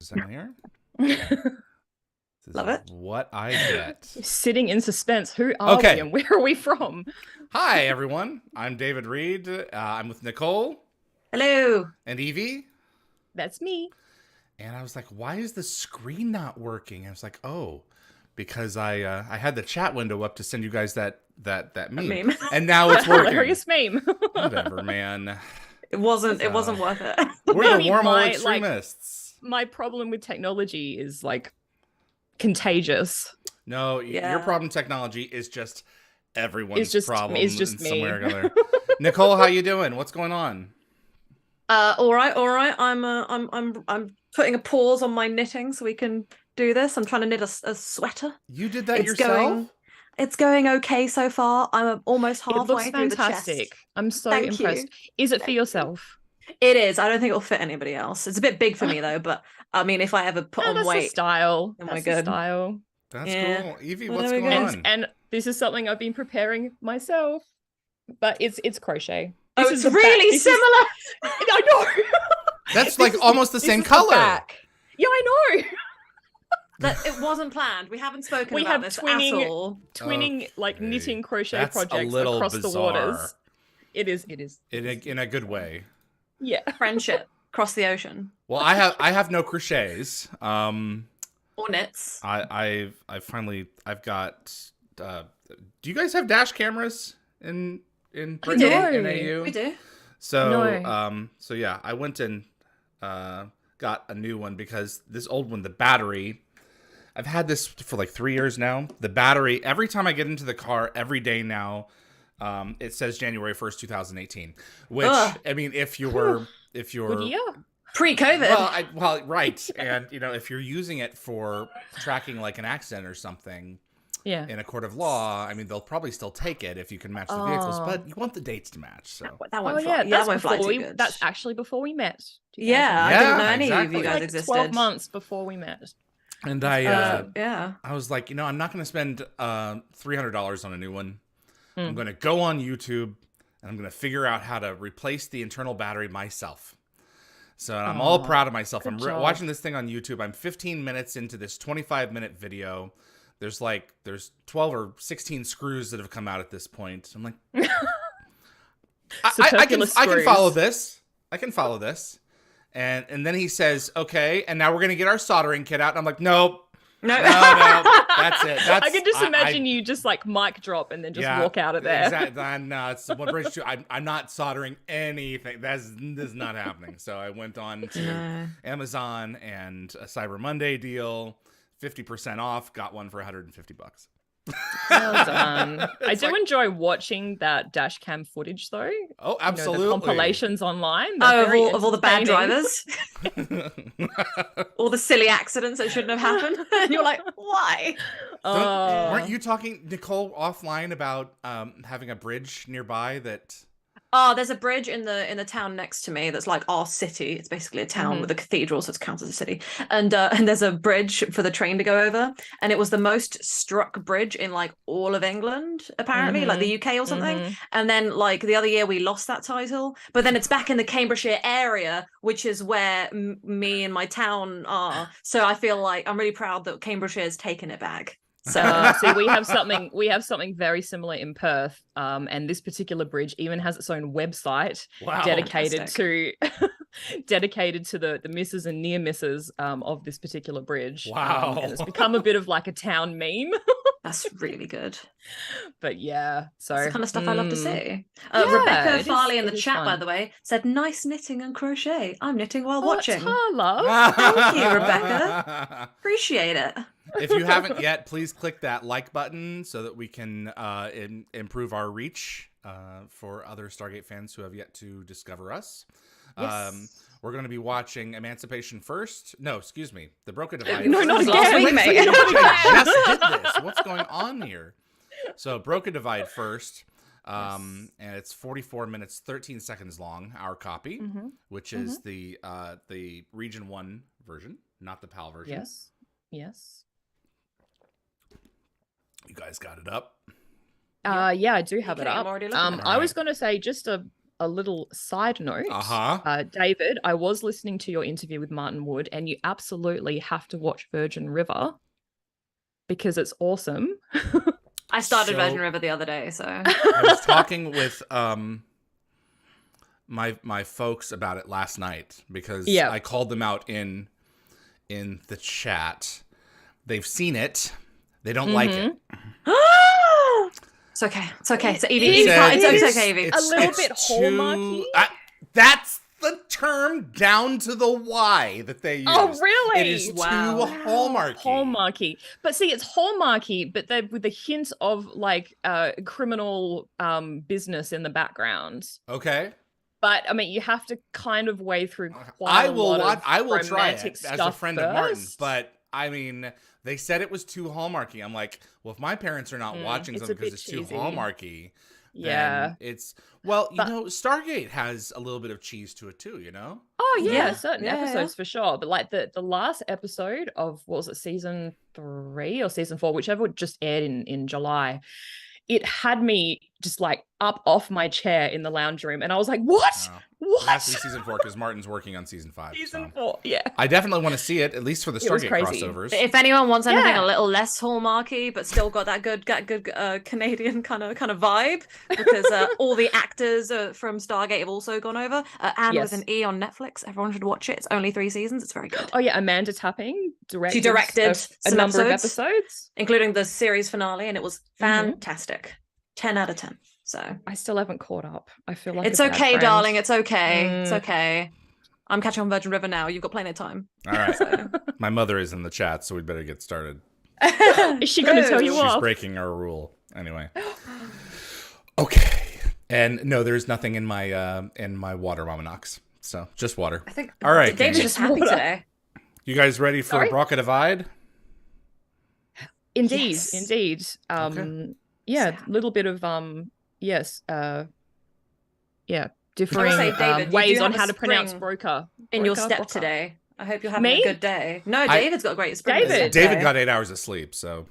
Here. Love it. What I get. Sitting in suspense. Who are we and where are we from? Hi, everyone. I'm David Reed. I'm with Nicole. Hello. And Yvie. That's me. And I was like, why is the screen not working? I was like, oh, because I had the chat window up to send you guys that meme. And now it's working. Hilarious meme. Whatever, man. It wasn't worth it. We're the wormhole extremists. My problem with technology is like contagious. No, your problem technology is just everyone's problem. It's just me. Somewhere or another. Nicole, how you doing? What's going on? All right. I'm putting a pause on my knitting so we can do this. I'm trying to knit a sweater. You did that yourself? It's going okay so far. I'm almost halfway through fantastic. the chest. I'm so impressed. Is it for yourself? It is. I don't think it'll fit anybody else. It's a bit big for me though, but I mean, if I ever put on weight, style. Oh my god, style. That's cool. Yvie, what's going on? And this is something I've been preparing myself, but it's crochet. Oh, it's really similar. I know. That's like almost the same color. Yeah, I know. That it wasn't planned. We haven't spoken about this at all. Twinning like knitting crochet projects across the waters. It is. In a good way. Yeah. Friendship across the ocean. Well, I have no crochets. Or knits. I've got do you guys have dash cameras in Britain, in AU? We do. So so yeah, I went and got a new one because this old one, the battery, I've had this for like 3 years now. The battery, every time I get into the car, every day now, it says January 1st, 2018. Which I mean, if you're good year. Pre-COVID. Well, right. And if you're using it for tracking like an accident or something, in a court of law, I mean, they'll probably still take it if you can match the vehicles, but you want the dates to match. So that won't fly. Yeah, that won't fly too good. That's actually before we met. Yeah, I didn't know any of you guys like existed. 12 months before we met. And I was like, I'm not going to spend $300 on a new one. I'm going to go on YouTube and I'm going to figure out how to replace the internal battery myself. So I'm all proud of myself. I'm watching this thing on YouTube. I'm 15 minutes into this 25-minute video. There's 12 or 16 screws that have come out at this point. I'm like, I can follow this. I can follow this. And then he says, okay, and now we're going to get our soldering kit out. And I'm like, nope. No, that's it. I can just imagine you just like mic drop and then just walk out of there. Exactly. No, it's one bridge too. I'm not soldering anything. This is not happening. So I went on to Amazon and a Cyber Monday deal, 50% off. Got one for $150. Well done. I do enjoy watching that dash cam footage though. Oh, absolutely. The compilations online. Of all the bad drivers. All the silly accidents that shouldn't have happened. And you're like, why? Weren't you talking, Nicole, offline about having a bridge nearby that... Oh, there's a bridge in the town next to me that's like our city. It's basically a town with a cathedral, so it counts as a city. And there's a bridge for the train to go over, and it was the most struck bridge in like all of England, apparently, like the UK or something. And then like the other year we lost that title, but then it's back in the Cambridgeshire area, which is where me and my town are. So I feel like I'm really proud that Cambridgeshire has taken it back. So see, we have something very similar in Perth, and this particular bridge even has its own website dedicated to the misses and near misses of this particular bridge. Wow. And it's become a bit of like a town meme. That's really good. But yeah, so that's the kind of stuff I love to see. Rebecca Farley in the chat, by the way, said nice knitting and crochet. I'm knitting while watching. Love. Thank you, Rebecca. Appreciate it. If you haven't yet, please click that like button so that we can improve our reach for other Stargate fans who have yet to discover us. Yes. We're going to be watching Emancipation first. No, excuse me. The Broca Divide. No, not again. Wait a second. I just did this. What's going on here? So Broca Divide first. And it's 44 minutes, 13 seconds long, our copy, which is the Region 1 version, not the PAL version. Yes. You guys got it up? Yeah, I do have it up. I was going to say just a a little side note. Uh-huh. David, I was listening to your interview with Martin Wood, and you absolutely have to watch Virgin River because it's awesome. I started Virgin River the other day, so I was talking with my folks about it last night because I called them out in the chat. They've seen it. They don't like it. It's okay. It's okay. It's Yvie. It's okay, Yvie. A little bit hallmarky. That's the term down to the Y that they use. Oh, really? It is too hallmarky. Hallmarky. But see, it's hallmarky, but with a hint of like criminal business in the background. Okay. But I mean, you have to kind of wade through quite a lot of I will try it romantic as a friend of Martin's, first. but I mean, they said it was too hallmarky. I'm like, well, if my parents are not watching it's a something because bit it's too cheesy. hallmarky, Yeah. then it's you know, Stargate has a little bit of cheese to it too, you know? Oh yeah, Yeah. certain Yeah, episodes for sure. But like the last episode of, what was it, season 3 or season 4, whichever just aired in July, it had me just like up off my chair in the lounge room, and I was like, "What? What?" It has to be season 4 because Martin's working on season 5. Season so. 4, yeah. I definitely want to see it, at least for the It was Stargate crazy. crossovers. If anyone wants anything Yeah. a little less hallmarky, but still got that good Canadian kind of vibe, because all the actors from Stargate have also gone over. Anne Yes. with an E on Netflix. Everyone should watch it. It's only 3 seasons. It's very good, Oh yeah, Amanda Tapping directed. She directed a some number episodes. of episodes. including the series finale, and it was fantastic. 10 out of 10. So I still haven't caught up. I feel like it's a bad okay, friend. darling. It's okay. It's Mm. okay. I'm catching on Virgin River now. You've got plenty of time. All right. So. My mother is in the chat, so we'd better get started. Is she going to tell you She's off? breaking our rule. Anyway. Okay. And no, there's nothing in my water, Mama Knox. So just water. I think All right, David's gang. just happy today. You guys ready for Sorry? Broca Divide? Indeed, Yes. indeed. Okay. Yeah, So- a little bit of yes, say, differing David, you ways do on have how a to pronounce spring Broca. In your Broca, step Broca. today. I hope you're having Me? a good day. No, David's got a great spring. in his David. step David today. got 8 hours of sleep, so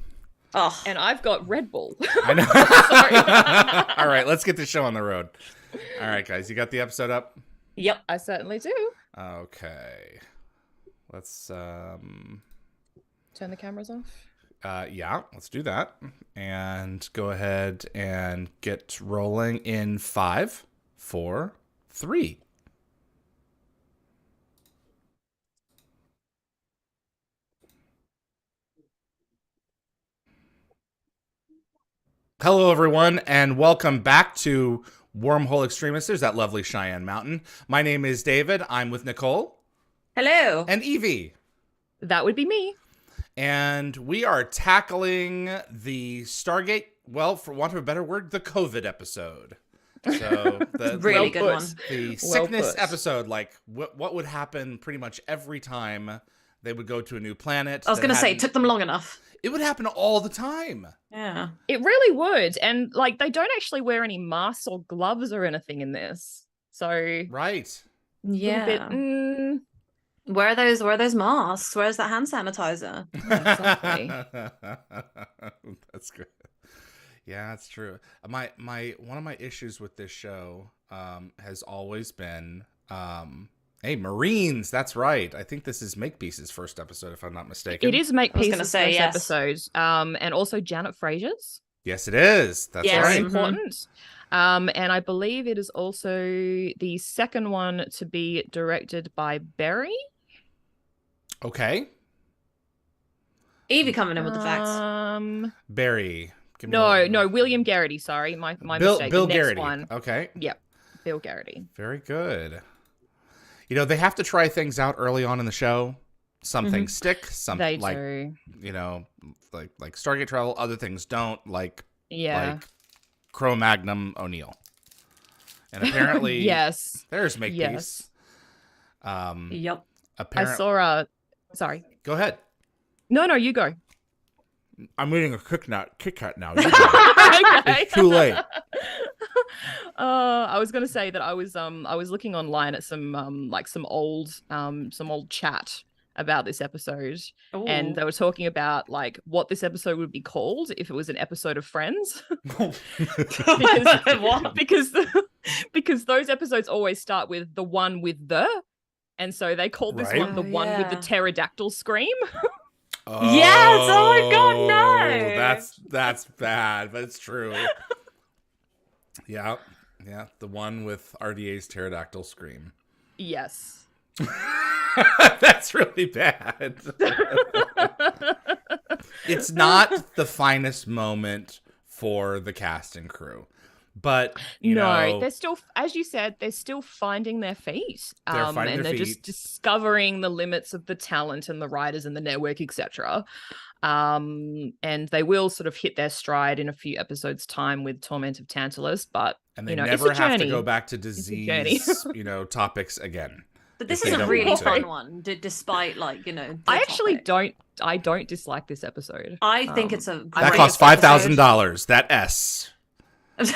Oh, And I've got Red Bull. I know. Sorry. All right, let's get the show on the road. All right, guys, you got the episode up? yep. I certainly do. Okay. Let's Turn the cameras off. yeah, let's do that. And go ahead and get rolling in 5, 4, 3. Hello, everyone, and welcome back to Wormhole Extremists. There's that lovely Cheyenne Mountain. My name is David. I'm with Nicole Hello. and Yvie. That would be me. And we are tackling the Stargate, well, for want of a better word, the COVID episode. So the Really the, good put. one. the Well sickness put. episode, like what would happen pretty much every time they would go to a new planet. I was that going to say, it hadn't- took them long enough. it would happen all the time. Yeah. It really would. And like they don't actually wear any masks or gloves or anything in this. So Right. Yeah. little bit, Where are those masks? Where's that hand sanitizer? Exactly. That's good. Yeah, that's true. My one of my issues with this show has always been hey, Marines, that's right. I think this is Makepeace's first episode, if I'm not mistaken. It is I was Makepeace's gonna say, first yes. episode. And also Janet Frazier's. Yes, it is. That's Yes. Very right. Mhm. important. And I believe it is also the second one to be directed by Berry. Okay. Evie coming in with the facts. Barry. give me No, a- no, William Garrity. Sorry, my Bill mistake. Bill the next Garrity. one. Okay. Yep, Bill Garrity. Very good. You know, they have to try things out early on in the show. Some things stick, some They like do. you know, like Stargate Travel, other things don't, like Yeah. Cro-Magnon O'Neill. And apparently Yes. there's Makepeace. Yes. Yep. I Apparently saw sorry. Go ahead. No, you go. I'm eating a Kit Kat now. You go. It's too late. I was gonna say that I was looking online at some old chat about this episode, and they were talking about like what this episode would be called if it was an episode of Friends. because What? because because those episodes always start with the one with the, and so they called this one the one with the pterodactyl scream. Yes! Oh my god, no! That's bad, but it's true. Yeah, the one with RDA's pterodactyl scream. Yes. That's really bad. It's not the finest moment for the cast and crew, but you know, they're still, as you said, they're still finding their feet. They're feet. Just discovering the limits of the talent and the writers and the network, etc. And they will sort of hit their stride in a few episodes' time with Torment of Tantalus, but they never have to go back to disease, topics again. But this is a really fun one, despite I actually don't dislike this episode. I think it's a that costs $5,000. That S, and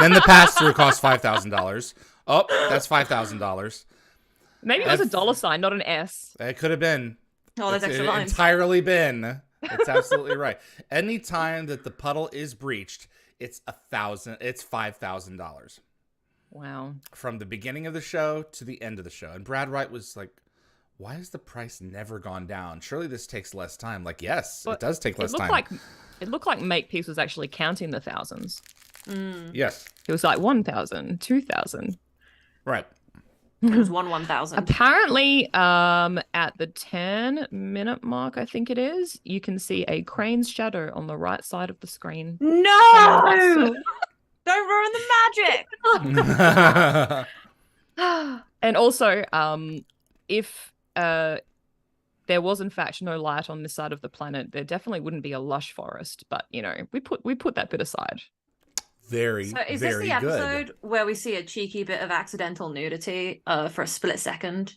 then the pass through costs $5,000. Oh, that's $5,000. Maybe it was a dollar sign, not an S. It could have been. Oh, that's extra lines. Entirely been. It's absolutely right. Anytime that the puddle is breached, it's $5,000. Wow. From the beginning of the show to the end of the show. And Brad Wright was like, why has the price never gone down? Surely this takes less time. Like, yes, it does take less time. It looked like Makepeace was actually counting the thousands. Yes. It was like 1,000, 2,000. Right. It was 1,000. Apparently, at the 10-minute mark, I think it is, you can see a crane's shadow on the right side of the screen. No! Don't ruin the magic. And also, if there was in fact no light on this side of the planet, there definitely wouldn't be a lush forest. But we put that bit aside. So is this the episode where we see a cheeky bit of accidental nudity for a split second?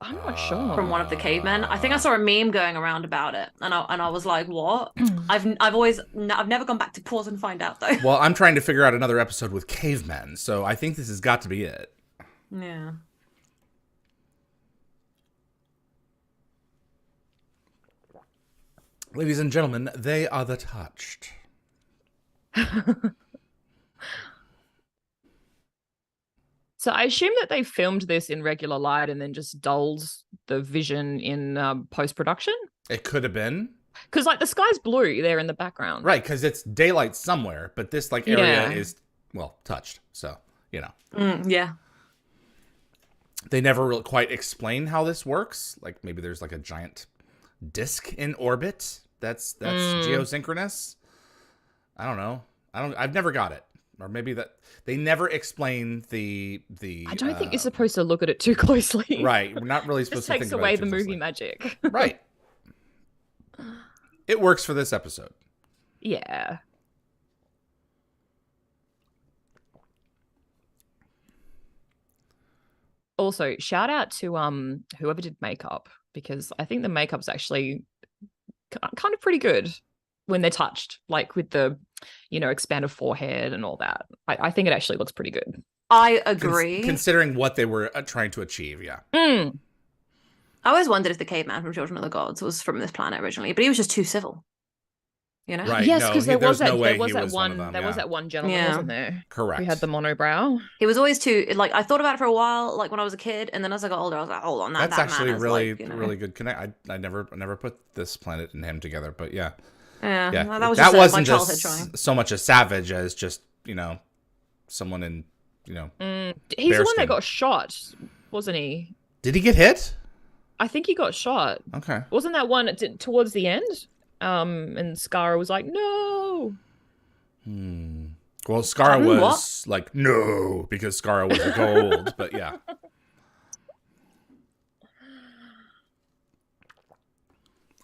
I'm not sure. From one of the cavemen. I think I saw a meme going around about it, and I was like, "What?" I've never gone back to pause and find out though. Well, I'm trying to figure out another episode with cavemen, so I think this has got to be it. Yeah. Ladies and gentlemen, they are the touched. So I assume that they filmed this in regular light and then just dulled the vision in post-production. It could have been. Because the sky's blue there in the background. Right, because it's daylight somewhere, but this area is, touched. So, yeah. They never really quite explain how this works. Like maybe there's a giant disc in orbit that's geosynchronous. I don't know. I've never got it. Or maybe that they never explain the I don't think you're supposed to look at it too closely. Right. We're not really supposed to think about it. It takes away the movie magic. Right. It works for this episode. Yeah. Also, shout out to whoever did makeup, because I think the makeup's actually kind of pretty good when they're touched, with the expanded forehead and all that. I think it actually looks pretty good. I agree. Considering what they were trying to achieve, yeah. I always wondered if the caveman from Children of the Gods was from this planet originally, but he was just too civil. Right. Yes, because there was that one gentleman, wasn't there? Correct. Who had the monobrow. He was always too I thought about it for a while, when I was a kid, and then as I got older, I was like, hold on, that's actually really really good connect. I never put this planet and him together, but yeah. Yeah. Well, that was that wasn't my childhood just trying. so much a savage as just someone in he's the one that got shot, wasn't he? Did he get hit? I think he got shot. Okay. Wasn't that one towards the end? And Skara was like, no. Well, Skara was like, no, because Skara was gold, but yeah.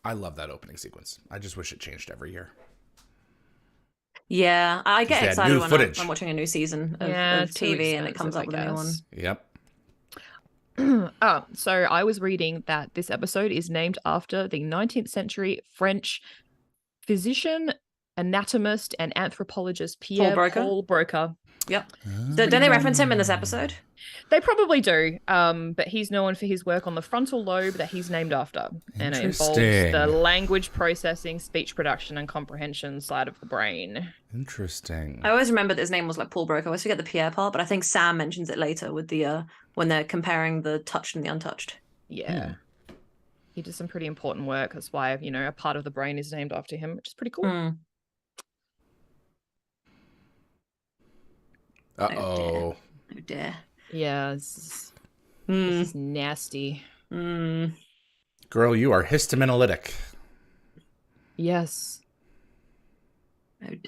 I love that opening sequence. I just wish it changed every year. Yeah, I get excited when I'm watching a new season of TV and it comes up with a new one. Yep. So I was reading that this episode is named after the 19th century French physician, anatomist, and anthropologist Pierre Paul Broca. Yep. Don't they reference him in this episode? They probably do, but he's known for his work on the frontal lobe that he's named after, and it involves the language processing, speech production, and comprehension side of the brain. Interesting. I always remember that his name was like Paul Broca. I always forget the Pierre part, but I think Sam mentions it later with the when they're comparing the touched and the untouched. Yeah. He did some pretty important work. That's why, a part of the brain is named after him, which is pretty cool. Uh-oh. Oh dear. Yeah, this is nasty. Girl, you are histaminolytic. Yes.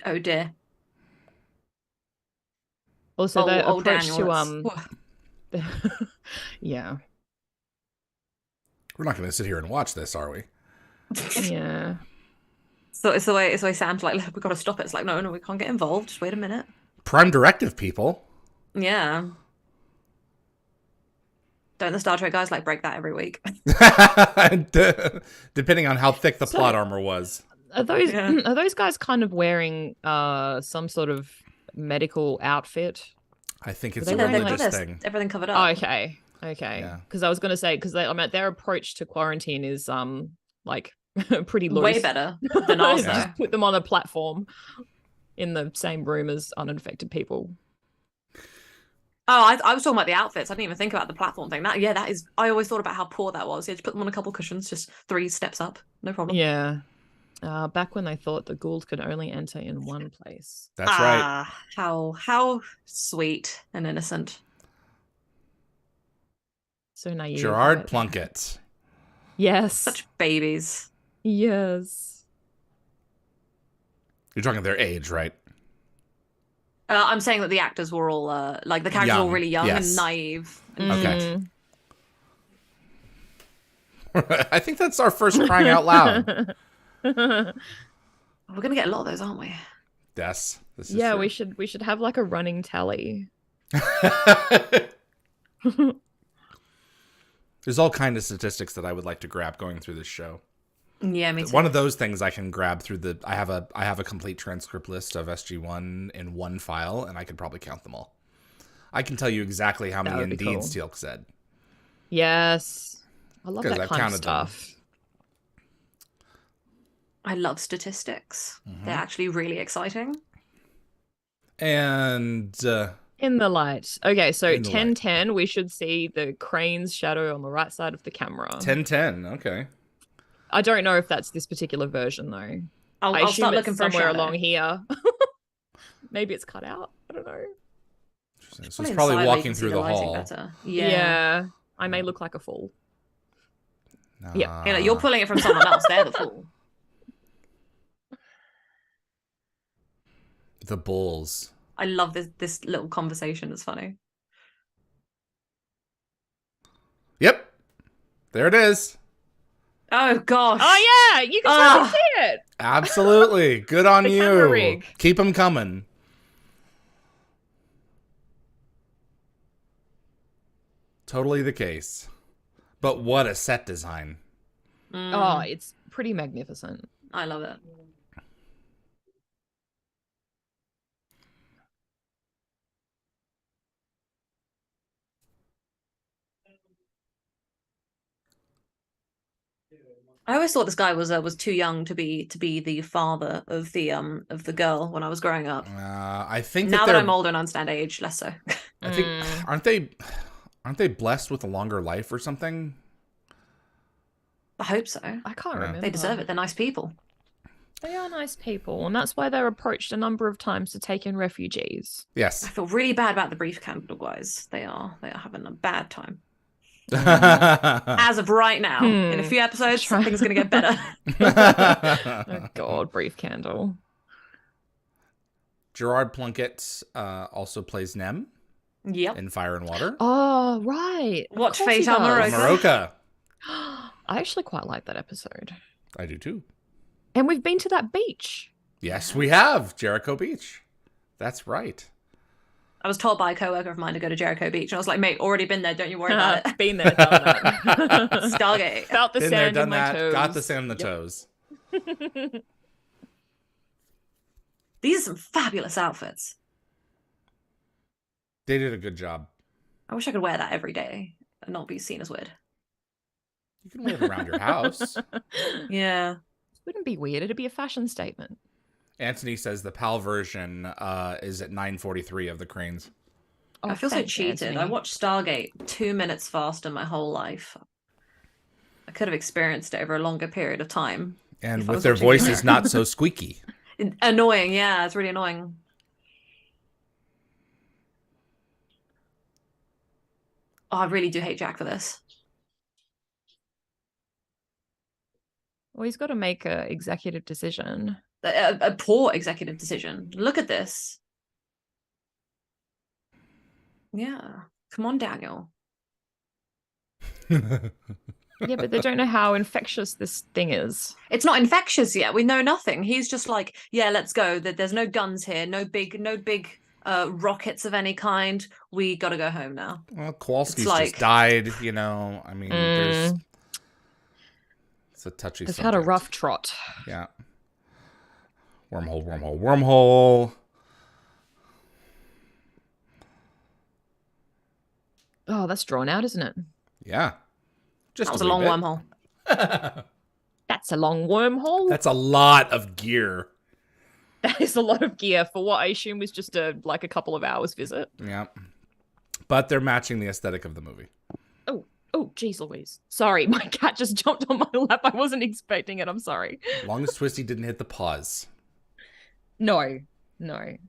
Oh dear. Also, the approach Daniel, to yeah. We're not going to sit here and watch this, are we? Yeah. So it's the way Sam's like, look, we've got to stop it. It's like, no, we can't get involved. Just wait a minute. Prime directive, people. Yeah. Don't the Star Trek guys like break that every week? Depending on how thick the plot armor was. Are those guys kind of wearing some sort of medical outfit? I think it's a religious thing. Everything covered up. Oh, okay. Because I was going to say, because their approach to quarantine is like pretty loose. Way better than ours. Just put them on a platform in the same room as uninfected people. Oh, I was talking about the outfits. I didn't even think about the platform thing. That is. I always thought about how poor that was. You had to put them on a couple cushions, just 3 steps up, no problem. Yeah. Back when they thought the Gould could only enter in one place. That's right. How sweet and innocent. So naive. Gerard Plunkett. Yes. Such babies. Yes. You're talking their age, right? I'm saying that the actors were all like the characters were all really young and naive. Okay. I think that's our first crying out loud. We're gonna get a lot of those, aren't we? Yes. This is true. we should have like a running tally. There's all kinds of statistics that I would like to grab going through this show. Yeah, me too. One of those things I can grab through I have a complete transcript list of SG-1 in one file, and I could probably count them all. I can tell you exactly how many indeeds Teal'c said. Yes. I love that kind of stuff. I love statistics. They're actually really exciting. And in the light. Okay, so 10:10, we should see the crane's shadow on the right side of the camera. 10:10, okay. I don't know if that's this particular version though. I'll start looking for somewhere along here. Maybe it's cut out. I don't know. So it's probably walking through the hall. Yeah. I may look like a fool. Yeah. You're pulling it from someone else. They're the fool. The bulls. I love this little conversation. It's funny. Yep. There it is. Oh, gosh. Oh, yeah. You can totally see it. Absolutely. Good on the you. Rig. Keep them coming. Totally the case. But what a set design. Oh, it's pretty magnificent. I love it. I always thought this guy was too young to be the father of the girl when I was growing up. I think now that I'm older and understand age, less so. I think aren't they blessed with a longer life or something? I hope so. I can't remember. They deserve it. They're nice people. They are nice people, and that's why they're approached a number of times to take in refugees. Yes. I feel really bad about the brief candle guys. They are having a bad time. As of right now, in a few episodes, something's going to get better. Oh God, brief candle. Gerard Plunkett also plays Nem. Yep. In Fire and Water. Oh, right. What Fate on Maroka. I actually quite like that episode. I do too. And we've been to that beach. Yes, we have. Jericho Beach. That's right. I was told by a coworker of mine to go to Jericho Beach, and I was like, mate, already been there. Don't you worry about it. Been there, done that. Stargate. Felt the sand in my toes. Got the sand in the toes. These are some fabulous outfits. They did a good job. I wish I could wear that every day and not be seen as weird. You can wear it around your house. Yeah. It wouldn't be weird. It'd be a fashion statement. Anthony says the PAL version is at 9:43 of the cranes. I feel so cheated. Anthony. I watched Stargate 2 minutes faster my whole life. I could have experienced it over a longer period of time. And with their voices not so squeaky. Annoying, yeah. It's really annoying. Oh, I really do hate Jack for this. Well, he's got to make an executive decision. A poor executive decision. Look at this. Yeah. Come on, Daniel. Yeah, but they don't know how infectious this thing is. It's not infectious yet. We know nothing. He's just like, yeah, let's go. There's no guns here. No big rockets of any kind. We got to go home now. Well, Kowalski's just died, you know. I mean, it's a touchy subject. They've had a rough trot. Yeah. Wormhole. Oh, that's drawn out, isn't it? Yeah. That was a long wormhole. That's a long wormhole. That's a lot of gear. That is a lot of gear for what I assume was just a couple of hours visit. Yeah. But they're matching the aesthetic of the movie. Oh, geez Louise. Sorry, my cat just jumped on my lap. I wasn't expecting it. I'm sorry. As long as Twisty didn't hit the pause. No.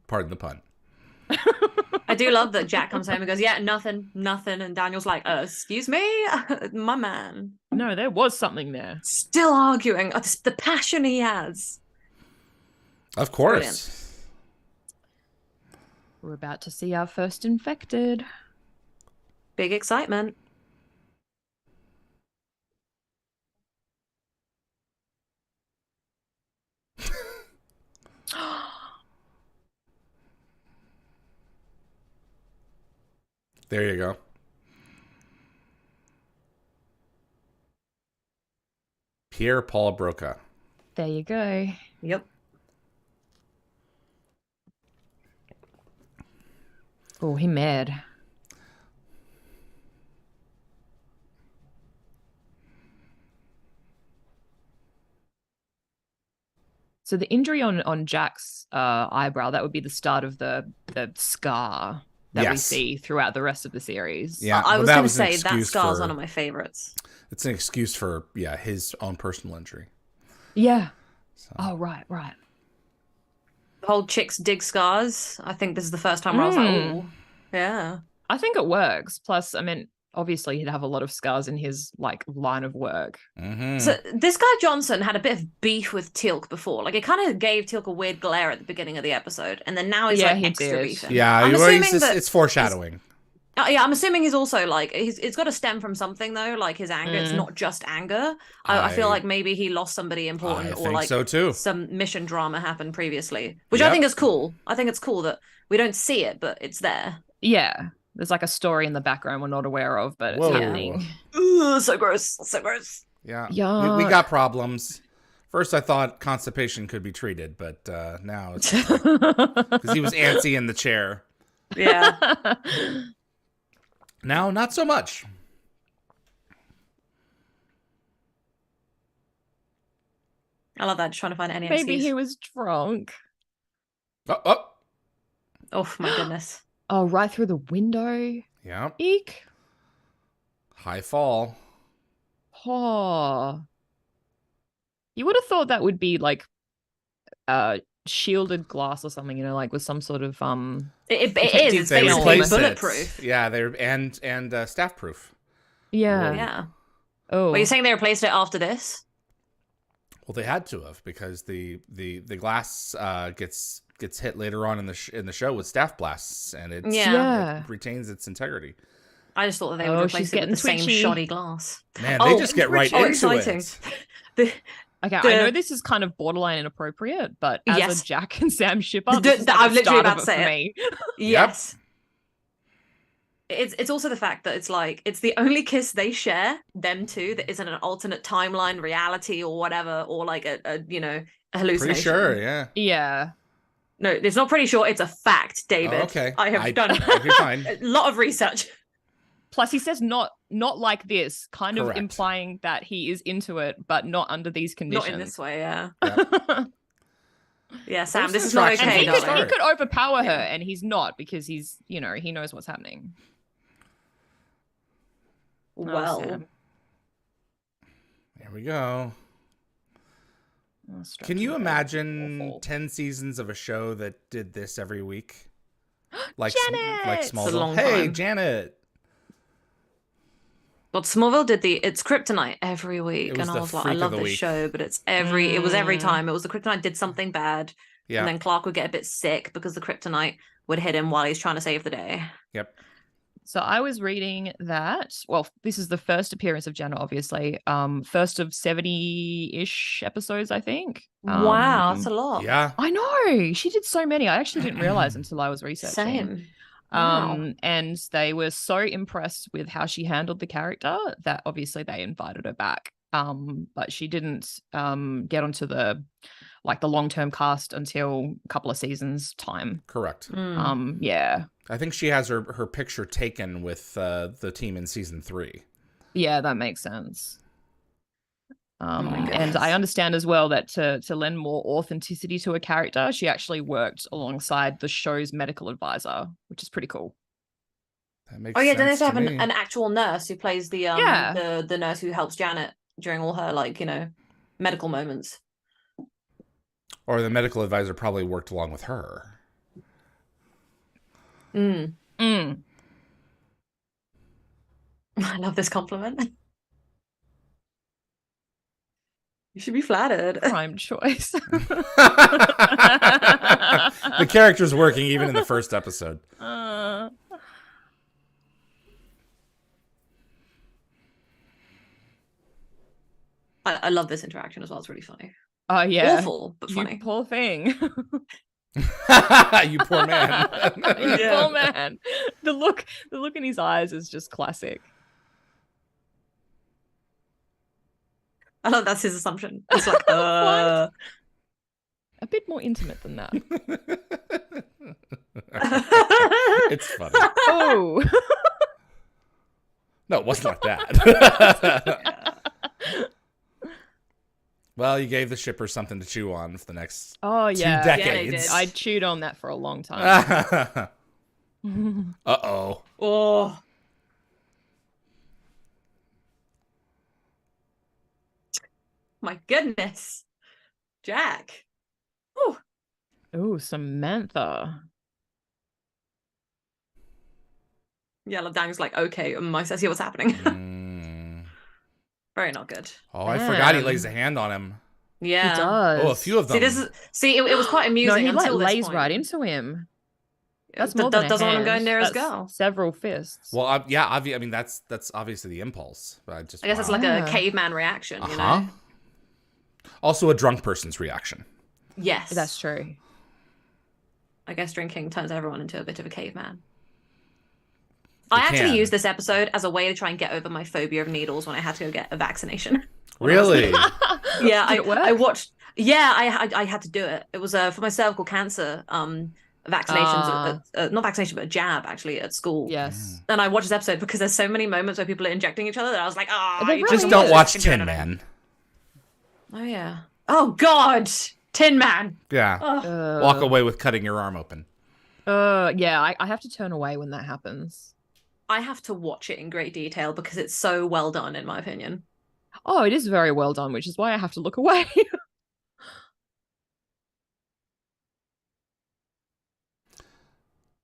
Pardon the pun. I do love that Jack comes home and goes, yeah, nothing. And Daniel's like, excuse me? My man. No, there was something there. Still arguing. The passion he has. Of course. Brilliant. We're about to see our first infected. Big excitement. There you go. Pierre Paul Broca. There you go. Yep. Oh, he mad. So the injury on Jack's eyebrow, that would be the start of the scar that we see throughout the rest of the series. Yeah, I was going to say that scar's one of my favorites. It's an excuse for his own personal injury. Yeah. So. Oh, right. The whole chicks dig scars. I think this is the first time where I was like, oh, yeah. I think it works. Plus, I mean, obviously he'd have a lot of scars in his line of work. Mm-hmm. So this guy Johnson had a bit of beef with Teal'c before. It kind of gave Teal'c a weird glare at the beginning of the episode, and then now he's extra beefing. Yeah, it's foreshadowing. I'm assuming he's also it's got to stem from something though, his anger. It's not just anger. I feel like maybe he lost somebody important, or so too. Some mission drama happened previously, which I think is cool. I think it's cool that we don't see it, but it's there. Yeah. There's a story in the background we're not aware of, but it's happening. Ooh, so gross. Yeah. We got problems. First, I thought constipation could be treated, but now it's because he was antsy in the chair. Yeah. Now, not so much. I love that. Just trying to find any Maybe excuse. he was drunk. Oh my goodness. Oh, right through the window. Yeah. Eek. High fall. Oh. You would have thought that would be shielded glass or something, with some sort of It is. It's basically bulletproof. Yeah, they're and staff proof. Yeah. Yeah. Oh. Well, you're saying they replaced it after this? Well, they had to have, because the glass gets hit later on in the show with staff blasts, and it retains its integrity. I just thought that they would replace it with the same shoddy glass. Man, they just get right into exciting. it. Okay, I know this is kind of borderline inappropriate, but as a Jack and Sam shipper, I'm literally about to say me. Yes. It's also the fact that it's the only kiss they share, them two, that isn't an alternate timeline, reality, or whatever, or a hallucination. Pretty sure, yeah. Yeah. No, it's not pretty sure. It's a fact, David. Oh, okay. I have done Okay, fine. a lot of research. Plus, he says not like this, kind Correct. of implying that he is into it, but not under these conditions. Not in this way, yeah. Yep. Yeah, Sam, There's this is an not attraction okay, from the darling. He could overpower her, and he's not, because he's, he knows what's happening. Well, Sam. There we go. Oh, strapped Can to you the bed. imagine Awful. 10 seasons of a show that did this every week? Like Janet! like It's a Smallville. long Hey, time. Janet. but Smallville did it's Kryptonite every week, It was and I the was like, I freak of love the this week. show, but it was every time. It was the Kryptonite did something bad, Yeah. and then Clark would get a bit sick because the Kryptonite would hit him while he's trying to save the day. Yep. So I was reading that, well, this is the first appearance of Janet, obviously. First of 70-ish episodes, I think. Wow, that's a lot. Yeah. I know. She did so many. I actually didn't realize until I was researching. Same. Wow. And they were so impressed with how she handled the character that obviously they invited her back. But she didn't get onto the long-term cast until a couple of seasons time. Correct. Yeah. I think she has her picture taken with the team in season 3. Yeah, that makes sense. my And goodness. I understand as well that to lend more authenticity to a character, she actually worked alongside the show's medical advisor, which is pretty cool. That makes Oh yeah, don't they sense have to an, me. an actual nurse who plays the Yeah. the nurse who helps Janet during all her medical moments? Or the medical advisor probably worked along with her. Mm. I love this compliment. You should be flattered. Prime choice. The character's working even in the first episode. I love this interaction as well. It's really funny. Oh yeah. Awful, but funny. You poor thing. You poor man. You Yeah. poor man. The look in his eyes is just classic. I love that's his assumption. It's like, A bit more intimate than that. It's funny. Oh. No, it wasn't like that. Well, you gave the shipper something to chew on for the next Oh yeah. 2 Yeah, they decades. did. I chewed on that for a long time. Uh-oh. Oh. My goodness. Jack. Ooh. Oh, Samantha. Yeah, Daniel's like, okay, I see what's happening. Very not good. Oh, I forgot he Man. lays a hand on him. Yeah. He does. Oh, a few of them. It was quite No, amusing he until this lays point. right into him. That's That more than a doesn't want him hand. going near his That's girl. Several fists. Well, I mean, that's obviously the impulse. But I I guess it's wow. like Yeah. a caveman reaction, you Uh-huh. know? Also a drunk person's reaction. Yes. That's true. I guess drinking turns everyone into a bit of a caveman. It I actually can. used this episode as a way to try and get over my phobia of needles when I had to go get a vaccination. Really? Yeah, Did it work? I watched. Yeah, I had to do it. It was for my cervical cancer vaccinations, not vaccination, but a jab actually at school. Yes. And I watched this episode because there's so many moments where people are injecting each other that I was like, They Just really don't is. watch Tin Man. Oh yeah. Oh God, Tin Man. Yeah. Oh. Walk away with cutting your arm open. Yeah, I have to turn away when that happens. I have to watch it in great detail because it's so well done, in my opinion. Oh, it is very well done, which is why I have to look away.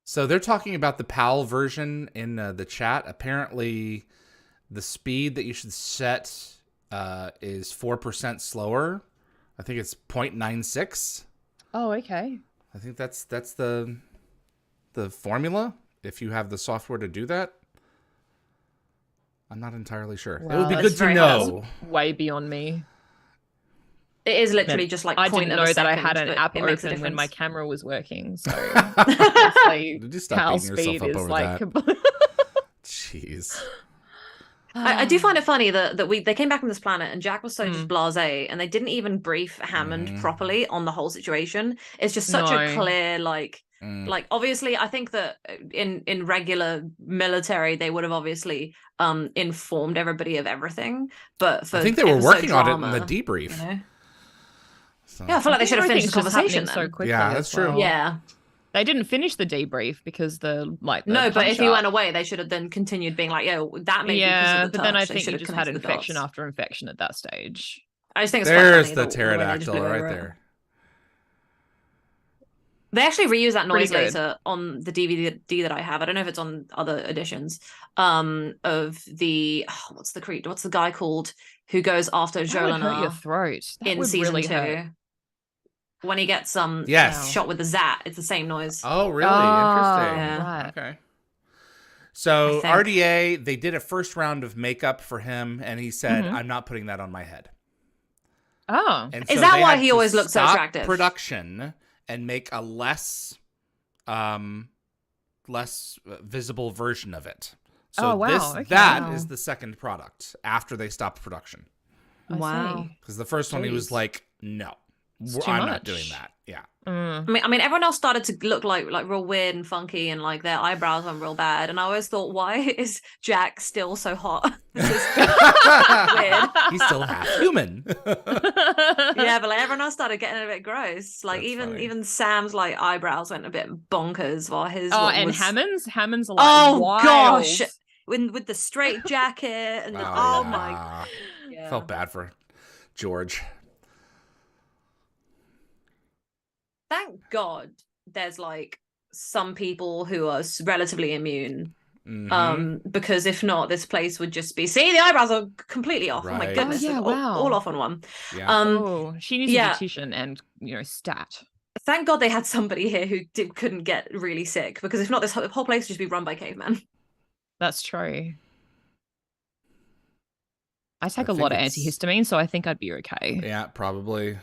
So they're talking about the PAL version in the chat. Apparently, the speed that you should set is 4% slower. I think it's 0.96. Oh, okay. I think that's the formula. If you have the software to do that, I'm not entirely sure. It Wow, would be that's good to very know. Way beyond me. It is literally just like I point didn't of a know that I second, had an but app it makes a open when my difference. camera was working. So obviously, Did you stop PAL beating yourself speed up is over like that? Jeez. I do find it funny that they came back on this planet and Jack was so just Mm. blasé, and they didn't even brief Hammond properly on the whole situation. It's just such a No. clear like obviously I think that in regular military they would have obviously informed everybody of everything, but for I think they were episode working drama, on it in the debrief. you know? So. Yeah, I feel like they should have finished the Everything's just conversation happening then. so quickly. Yeah, as that's true. well. Yeah. They didn't finish the debrief because the No, but if punch he up. went away, they should have then continued being like, "Yo, that may be because Yeah, of the but then I touch." They think should you have just had connected the infection dots. after infection at that stage. I just think it's There's quite the funny way they just pterodactyl blew right over it. there. They actually reuse that noise Pretty good. later on the DVD that I have. I don't know if it's on other editions. Of the what's the guy called who goes after That would hurt your Jolana throat. That in would season really 2 hurt. when he gets Yes. shot with the Zat. It's the same noise. Oh, really? Oh, Interesting. Yeah. Right. Okay. So I think. RDA, they did a first round of makeup for him, and he said, Mhm. "I'm not putting that on my head." Oh. And Is so that they why had he to always looks so stop attractive? Production and make a less visible version of it. So Oh, wow. Okay. that Wow. is the second product after they stopped production. I Wow. see. Because the first one he was Jeez. like, "No, It's too I'm not much. doing that." Yeah. Mm. I mean, everyone else started to look like real weird and funky, and like their eyebrows went real bad. And I always thought, why is Jack still so hot? This is weird. He's still half human. Yeah, but like everyone else started getting a bit gross. Like That's funny. even Sam's like eyebrows went a bit bonkers, while his Oh, one and was... Hammond's are like Oh wild. gosh, with the straight jacket and Oh, my yeah. yeah. Felt bad for George. Thank God there's like some people who are relatively immune. Mhm. Because if not, this place would just be, see, the eyebrows are completely off. Oh my Right. goodness, Oh, yeah, they're wow. all off on one. Yeah. Oh, she needs yeah. a dietitian and stat. Thank God they had somebody here who couldn't get really sick, because if not, this whole place would just be run by cavemen. That's true. I take I a lot of think it's- antihistamine, so I think I'd be okay. Yeah, probably.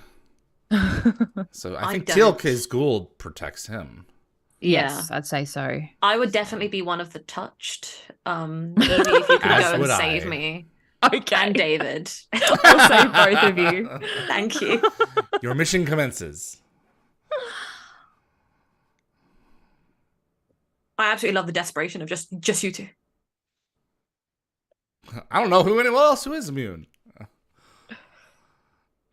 So I I think don't. Teal'c, his Gould protects him. Yes, I'd say so. I would definitely be one of the touched. Yvie, if you could As go and would save I. me. Okay. And David. I'll save both of you. Thank you. Your mission commences. I absolutely love the desperation of just you two. I don't know anyone else who is immune.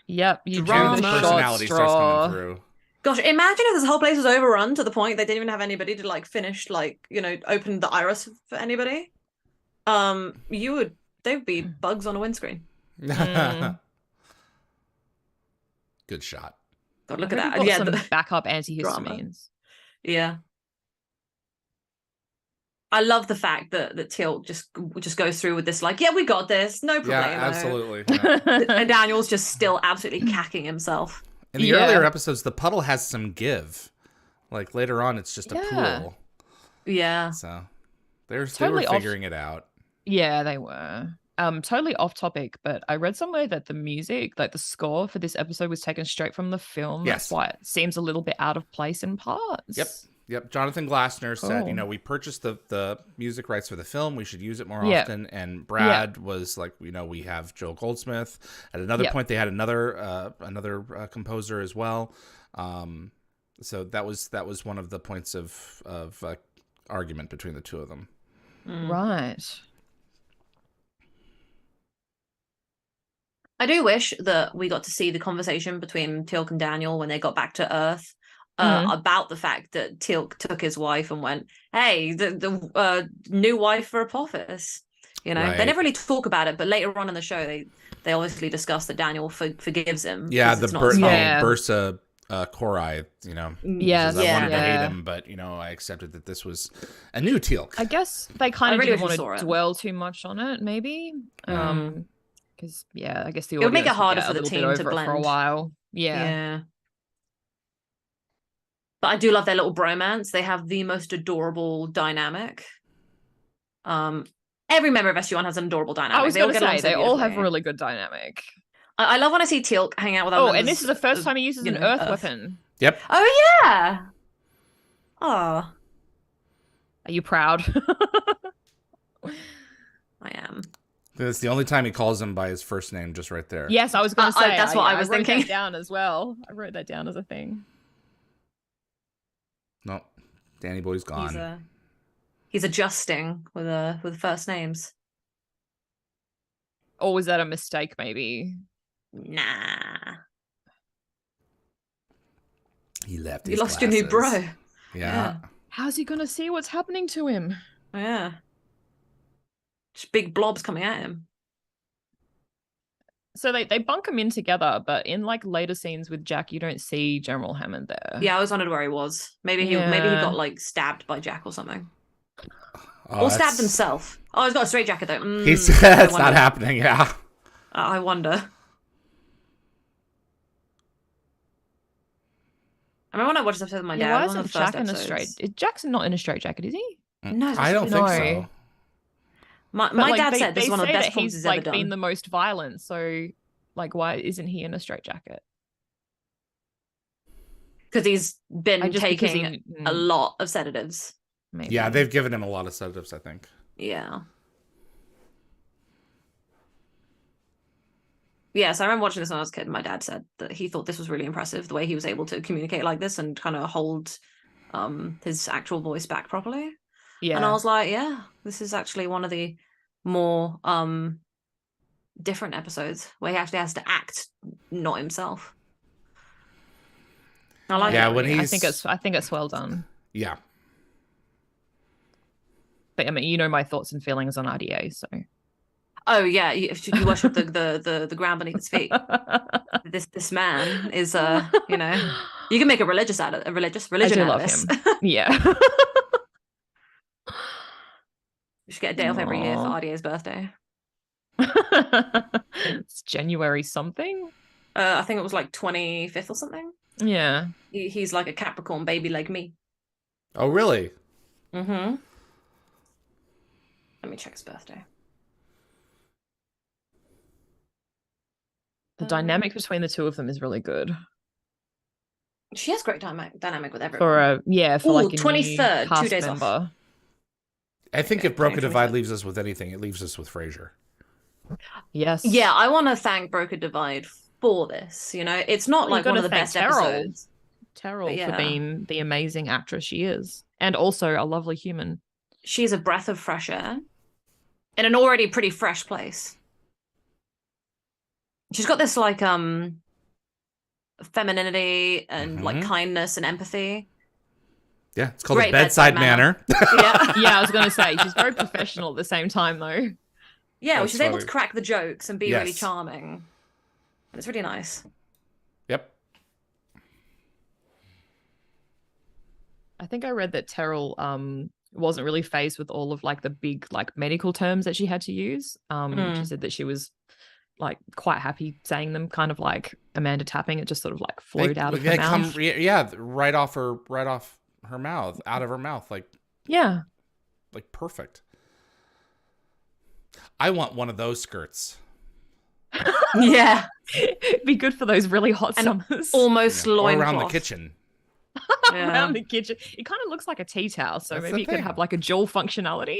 Yep, you drew Drama. the short Personality starts straw. coming through. Gosh, imagine if this whole place was overrun to the point they didn't even have anybody to like finish, like, open the iris for anybody. They'd be bugs on a windscreen. Mm. Good shot. God, look I at hope that. you've got Yeah, some backup antihistamines. yeah. I love the fact that Teal'c just goes through with this, like, yeah, we got this, no problem. Yeah, absolutely. Yeah. And Daniel's just still absolutely cacking himself. In the Yeah. earlier episodes, the puddle has some give. Like later on, it's just a Yeah. pool. Yeah. So they were Totally off- figuring it out. Yeah, they were. Totally off topic, but I read somewhere that the music, like the score for this episode, was taken straight from the film. Yes. That's why it seems a little bit out of place in parts. Yep. Jonathan Glassner said, Cool. we purchased the music rights for the film. We should use it more Yeah. often. And Brad was like, we have Joel Goldsmith. At another point, they had another composer as well. So that was one of the points of argument between the two of them. Right. I do wish that we got to see the conversation between Teal'c and Daniel when they got back to Earth about the fact that Teal'c took his wife and went, hey, the new wife for Apophis. Right. They never really talk about it, but later on in the show, they obviously discuss that Daniel forgives him. Yeah, 'cause the it's not his fault. Bursa Korai, Yeah, says, I wanted to hate yeah. him, but I accepted that this was a new Teal'c. I guess they kind of really didn't wish we want saw to it. dwell too much on it, maybe. Because I guess the It would make audience it harder get for a the little bit team to over it for a blend. while. Yeah. But I do love their little bromance. They have the most adorable dynamic. Every member of SG-1 has an adorable dynamic. I was They all going to get along say, so they all have a beautifully. really good dynamic. I love when I see Teal'c hang out with Oh, other and this is the members first of, time he uses an Earth weapon. Yep. Oh, yeah. Oh, Are you proud? I am. That's the only time he calls him by his first name, just right there. Yes, I was going to say. That's what I was wrote thinking. that down as well. I wrote that down as a thing. No, Danny Boy's gone. He's adjusting with first names. Or was that a mistake, maybe? Nah. He left. You lost your new bro. Yeah. How's he gonna see what's happening to him? Yeah. Just big blobs coming at him. So they bunk him in together, but in like later scenes with Jack, you don't see General Hammond there. Yeah, I was wondering where he was. Maybe he got like stabbed by Jack or something. Or stabbed himself. Oh, he's got a straitjacket though. He said it's not happening, yeah. I wonder. I remember when I watched this episode with my dad. Why isn't Jack in a Jack's not in a straitjacket, is he? No, I don't think so. My dad said this is one of the best performances he's ever done. Been the most violent, so like why isn't he in a straitjacket? Because he's been taking a lot of sedatives. Maybe. Yeah, they've given him a lot of sedatives, I think. Yeah. Yeah, so I remember watching this when I was a kid, and my dad said that he thought this was really impressive, the way he was able to communicate like this and kind of hold his actual voice back properly. Yeah. And I was like, yeah, this is actually one of the more different episodes where he actually has to act not himself. I like it. When I think it's well done. Yeah. But I mean, you know my thoughts and feelings on RDA, so. Oh yeah, you worship the ground beneath his feet. This man is you know, you can make a religion out of this. Him. Yeah. You should get a day off every year for RDA's birthday. It's January something. I think it was like 25th or something. Yeah. He's like a Capricorn baby like me. Oh really? Mm-hmm. Let me check his birthday. The dynamic between the two of them is really good. She has great dynamic with everyone. For like a 23rd, 2 days member. off. I think if Broca Divide leaves us with anything, it leaves us with Frasier. Yes. Yeah, I want to thank Broca Divide for this. You know, it's not like one of the best episodes. Terrell for being the amazing actress she is, and also a lovely human. She's a breath of fresh air in an already pretty fresh place. She's got this like femininity and like kindness and empathy. Yeah, it's called a bedside manner. Yeah, I was going to say she's very professional at the same time though. Yeah, well, she's able to crack the jokes and be really charming. And it's really nice. Yep. I think I read that Terrell wasn't really faced with all of like the big like medical terms that she had to use. She said that she was like quite happy saying them, kind of like Amanda Tapping. It just sort of like flowed out of her mouth. Right off her mouth, out of her mouth, like like perfect. I want one of those skirts. Yeah, it'd be good for those really hot summers. Almost loincloth around the kitchen. Around the kitchen, it kind of looks like a tea towel, so maybe it could have like a dual functionality.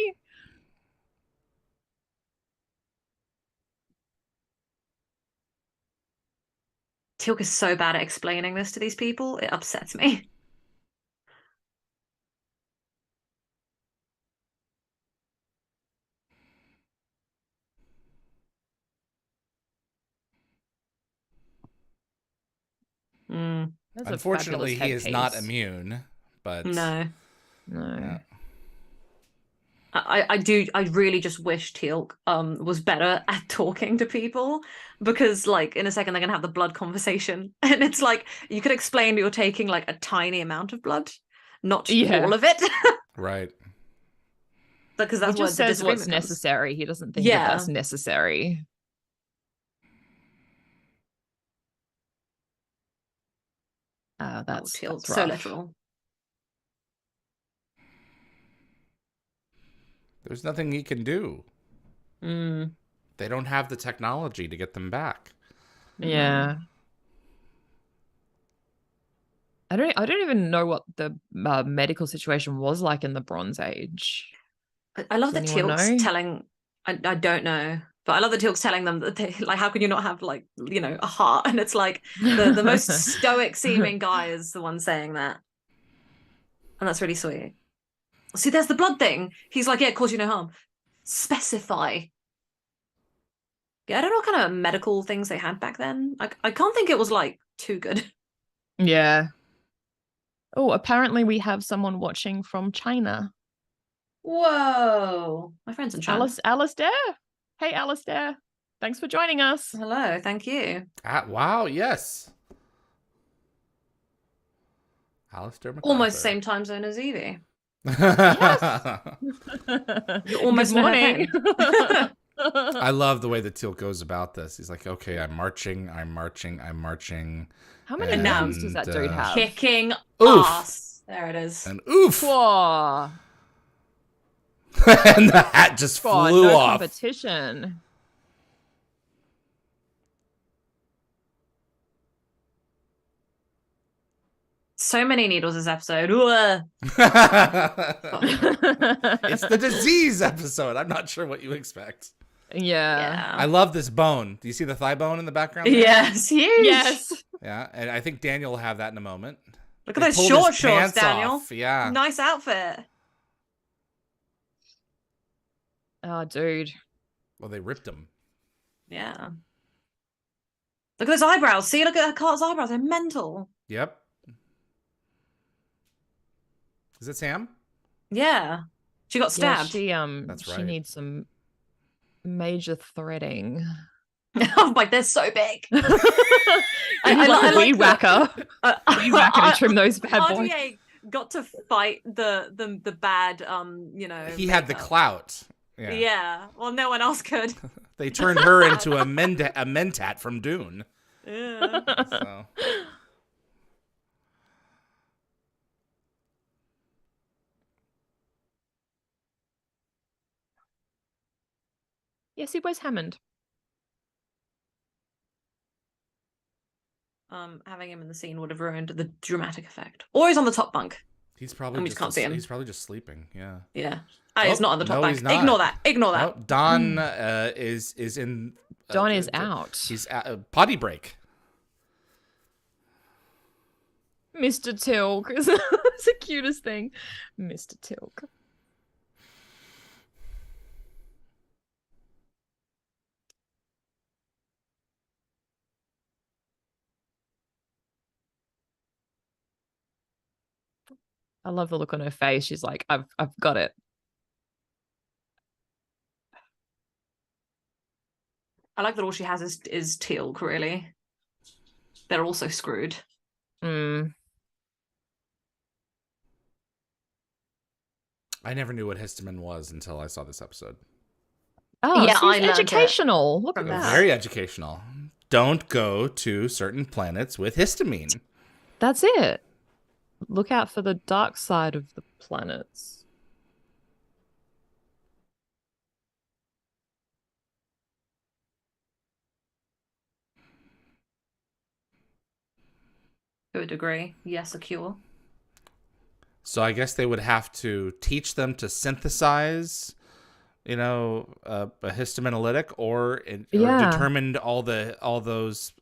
Teal'c is so bad at explaining this to these people, it upsets me. Unfortunately, he is not immune, but no. I really just wish Teal'c was better at talking to people, because like in a second they're gonna have the blood conversation, and it's like you could explain you're taking like a tiny amount of blood, not all of it. Right. Because that's he just says what's necessary. He doesn't think that that's necessary. That's so literal. There's nothing he can do. They don't have the technology to get them back. Yeah. I don't even know what the medical situation was like in the Bronze Age. I love that Teal'c's telling. I don't know, But I love that Teal'c's telling them that they, like, how can you not have like, you know, a heart? And it's like the most stoic seeming guy is the one saying that. And that's really sweet. See, there's the blood thing. He's like, yeah, cause you no harm. Specify. Yeah, I don't know what kind of medical things they had back then. I can't think it was like too good. Yeah. Oh, apparently we have someone watching from China. Whoa. My friend's in China. Alistair. Hey, Alistair. Thanks for joining us. Hello, thank you. Wow, yes. Alistair MacArthur. Almost the same time zone as Yvie. Yes. You're almost Good morning. I love the way that Teal'c goes about this. He's like, okay, I'm marching. How many and, nouns does that dude have? Kicking oof. ass. There it is. And oof. Whoa. And the hat just flew no off. Competition. So many needles this episode. It's the disease episode. I'm not sure what you expect. Yeah. I love this bone. Do you see the thigh bone in the background there? Yes, huge. Yes. Yeah, and I think Daniel will have that in a moment. Look at They those pulled short his shorts, pants Daniel. off. Yeah. Nice outfit. Oh, dude. Well, they ripped him. Yeah. Look at those eyebrows. See, look at Carter's eyebrows. They're mental. Yep. Is it Sam? Yeah. She got stabbed. Yeah, That's she right. needs some major threading. I'm like, they're so big. I like weed whacker. Weed whacker to trim those bad boys. RDA got to fight the bad you know. He had the clout. Yeah. Yeah. Well, no one else could. They turned her into a Mentat from Dune. Yeah. So. Yes, he was Hammond. Having him in the scene would have ruined the dramatic effect. Or he's on the top bunk. He's probably And we just can't see him. He's probably just sleeping. Yeah. Yeah. He's not on the top no, bunk. he's not. Ignore that. Ignore that. No, Don is in. Don is out. He's at potty break. Mr. Teal'c. It's the cutest thing. Mr. Teal'c. I love the look on her face. She's like, I've got it. I like that all she has is Teal'c, really. They're also screwed. Mm. I never knew what histamine was until I saw this episode. Oh, Yeah, so I it's learned it. educational. Look at From that. Very educational. Don't go to certain planets with histamine. That's it. Look out for the dark side of the planets. To a degree. Yes, a cure. So I guess they would have to teach them to synthesize, a histaminolytic, or determined all those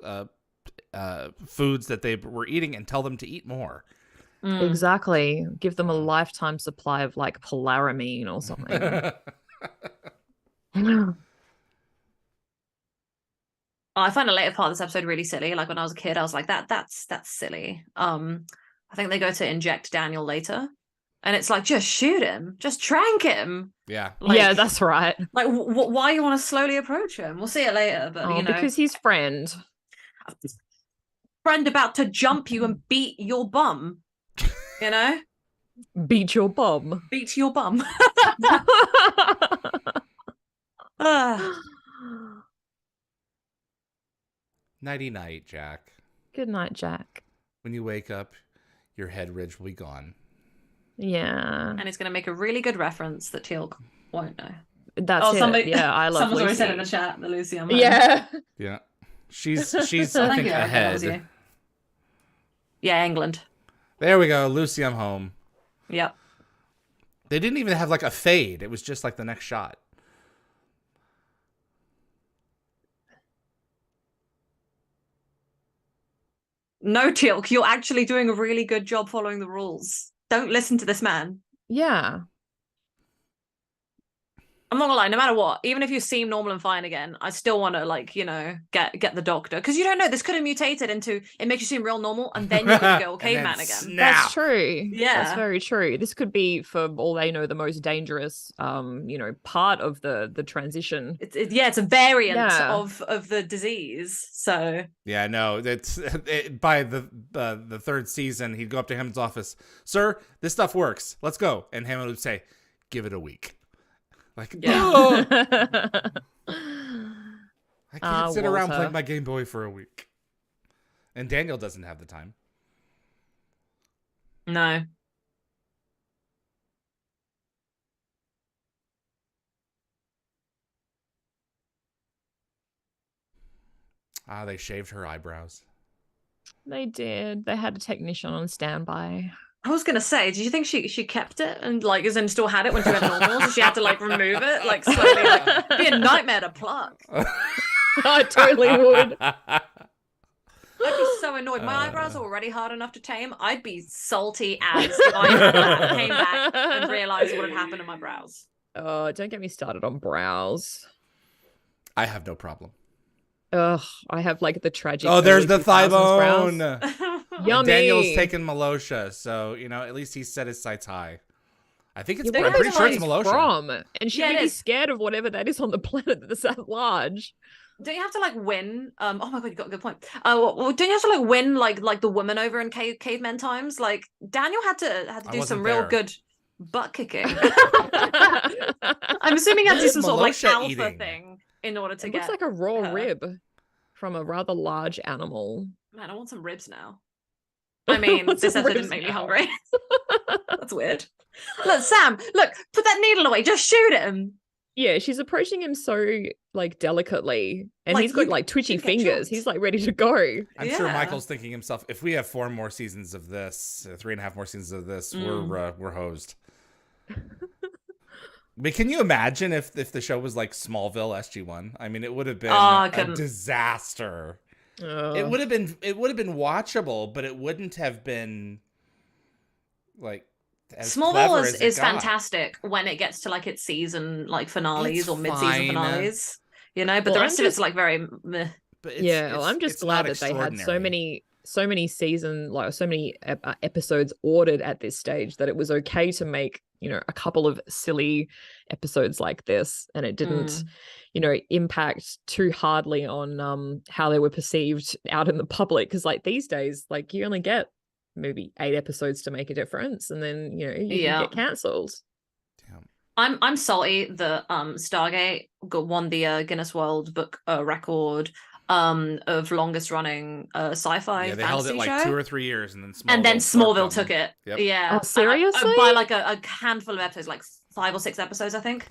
foods that they were eating and tell them to eat more. Mm. Exactly. Give them a lifetime supply of like polaramine or something. I find the later part of this episode really silly. Like when I was a kid, I was like, that's silly. I think they go to inject Daniel later, and it's like, just shoot him, just trank him. Yeah. Like, yeah, that's right. Like, why you want to slowly approach him? We'll see it later, but because he's friend. Friend about to jump you and beat your bum. Beat your bum. Beat your bum. Nighty night, Jack. Good night, Jack. When you wake up, your head ridge will be gone. Yeah. And he's going to make a really good reference that Teal'c won't know. That's it. Somebody, Yeah, I love someone's Lucy. already said in the chat that Lucy. Yeah. Yeah. She's I Thank think you, Erica, that was ahead. you. Yeah, England. There we go. Lucy, I'm home. Yep. They didn't even have like a fade. It was just like the next shot. No, Teal'c, you're actually doing a really good job following the rules. Don't listen to this man. Yeah. I'm not gonna lie, no matter what, even if you seem normal and fine again, I still want to, like, you know, get the doctor. Because you don't know, this could have mutated into, it makes you seem real normal, and then you're gonna go caveman again. Snap. That's true. Yeah. That's very true. This could be, for all they know, the most dangerous, part of the transition. It's a variant of the disease. So yeah, no, by the third season, he'd go up to Hammond's office, "Sir, this stuff works. Let's go." And Hammond would say, "Give it a week." Like, oh! I can't sit around playing my Game Boy for a week. And Daniel doesn't have the time. No. They shaved her eyebrows. They did. They had a technician on standby. I was gonna say, did you think she kept it and like as in still had it when she went normal, so she had to like remove it like slowly? Like, it'd be a nightmare to pluck. I totally would. I'd be so annoyed. My eyebrows are already hard enough to tame. I'd be salty as if I had that, came back and realized what had happened to my brows. Oh, don't get me started on brows. I have no problem. Ugh, I have like the tragic. Oh, there's the thigh bone. Yummy. Daniel's taken Malosha, so at least he set his sights high. I think it's. Yeah, I'm pretty sure it's Malosha. And should we be scared of whatever that is on the planet that's at large? Don't you have to like win? Oh my god, you got a good point. Well, don't you have to like win like the woman over in caveman times? Like Daniel had to do some real good butt kicking. I'm assuming he had to do some sort of like alpha thing in order to get. Looks like a raw rib from a rather large animal. Man, I want some ribs now. I mean, this episode didn't make me hungry. That's weird. Look, Sam, look, put that needle away. Just shoot him. Yeah, she's approaching him so like delicately, and like, he's got like twitchy fingers. He's like ready to go. I'm sure Michael's thinking himself, if we have 4 more seasons of this, 3.5 more seasons of this, we're hosed. But can you imagine if the show was like Smallville SG-1? I mean, it would have been a disaster. It would have been watchable, but it wouldn't have been like Smallville is fantastic when it gets to like its season like finales or mid-season finales, but the rest of it's like very meh. But I'm just glad that they had so many season, like so many episodes ordered at this stage that it was okay to make a couple of silly episodes like this, and it didn't impact too hardly on how they were perceived out in the public, because like these days, like you only get maybe 8 episodes to make a difference, and then you can get cancelled. I'm salty that Stargate won the Guinness World Book record of longest running sci-fi. Yeah, they held it like 2 or 3 years, and then Smallville took it. Yep. Yeah. Oh, seriously? By like a handful of episodes, like 5 or 6 episodes, I think.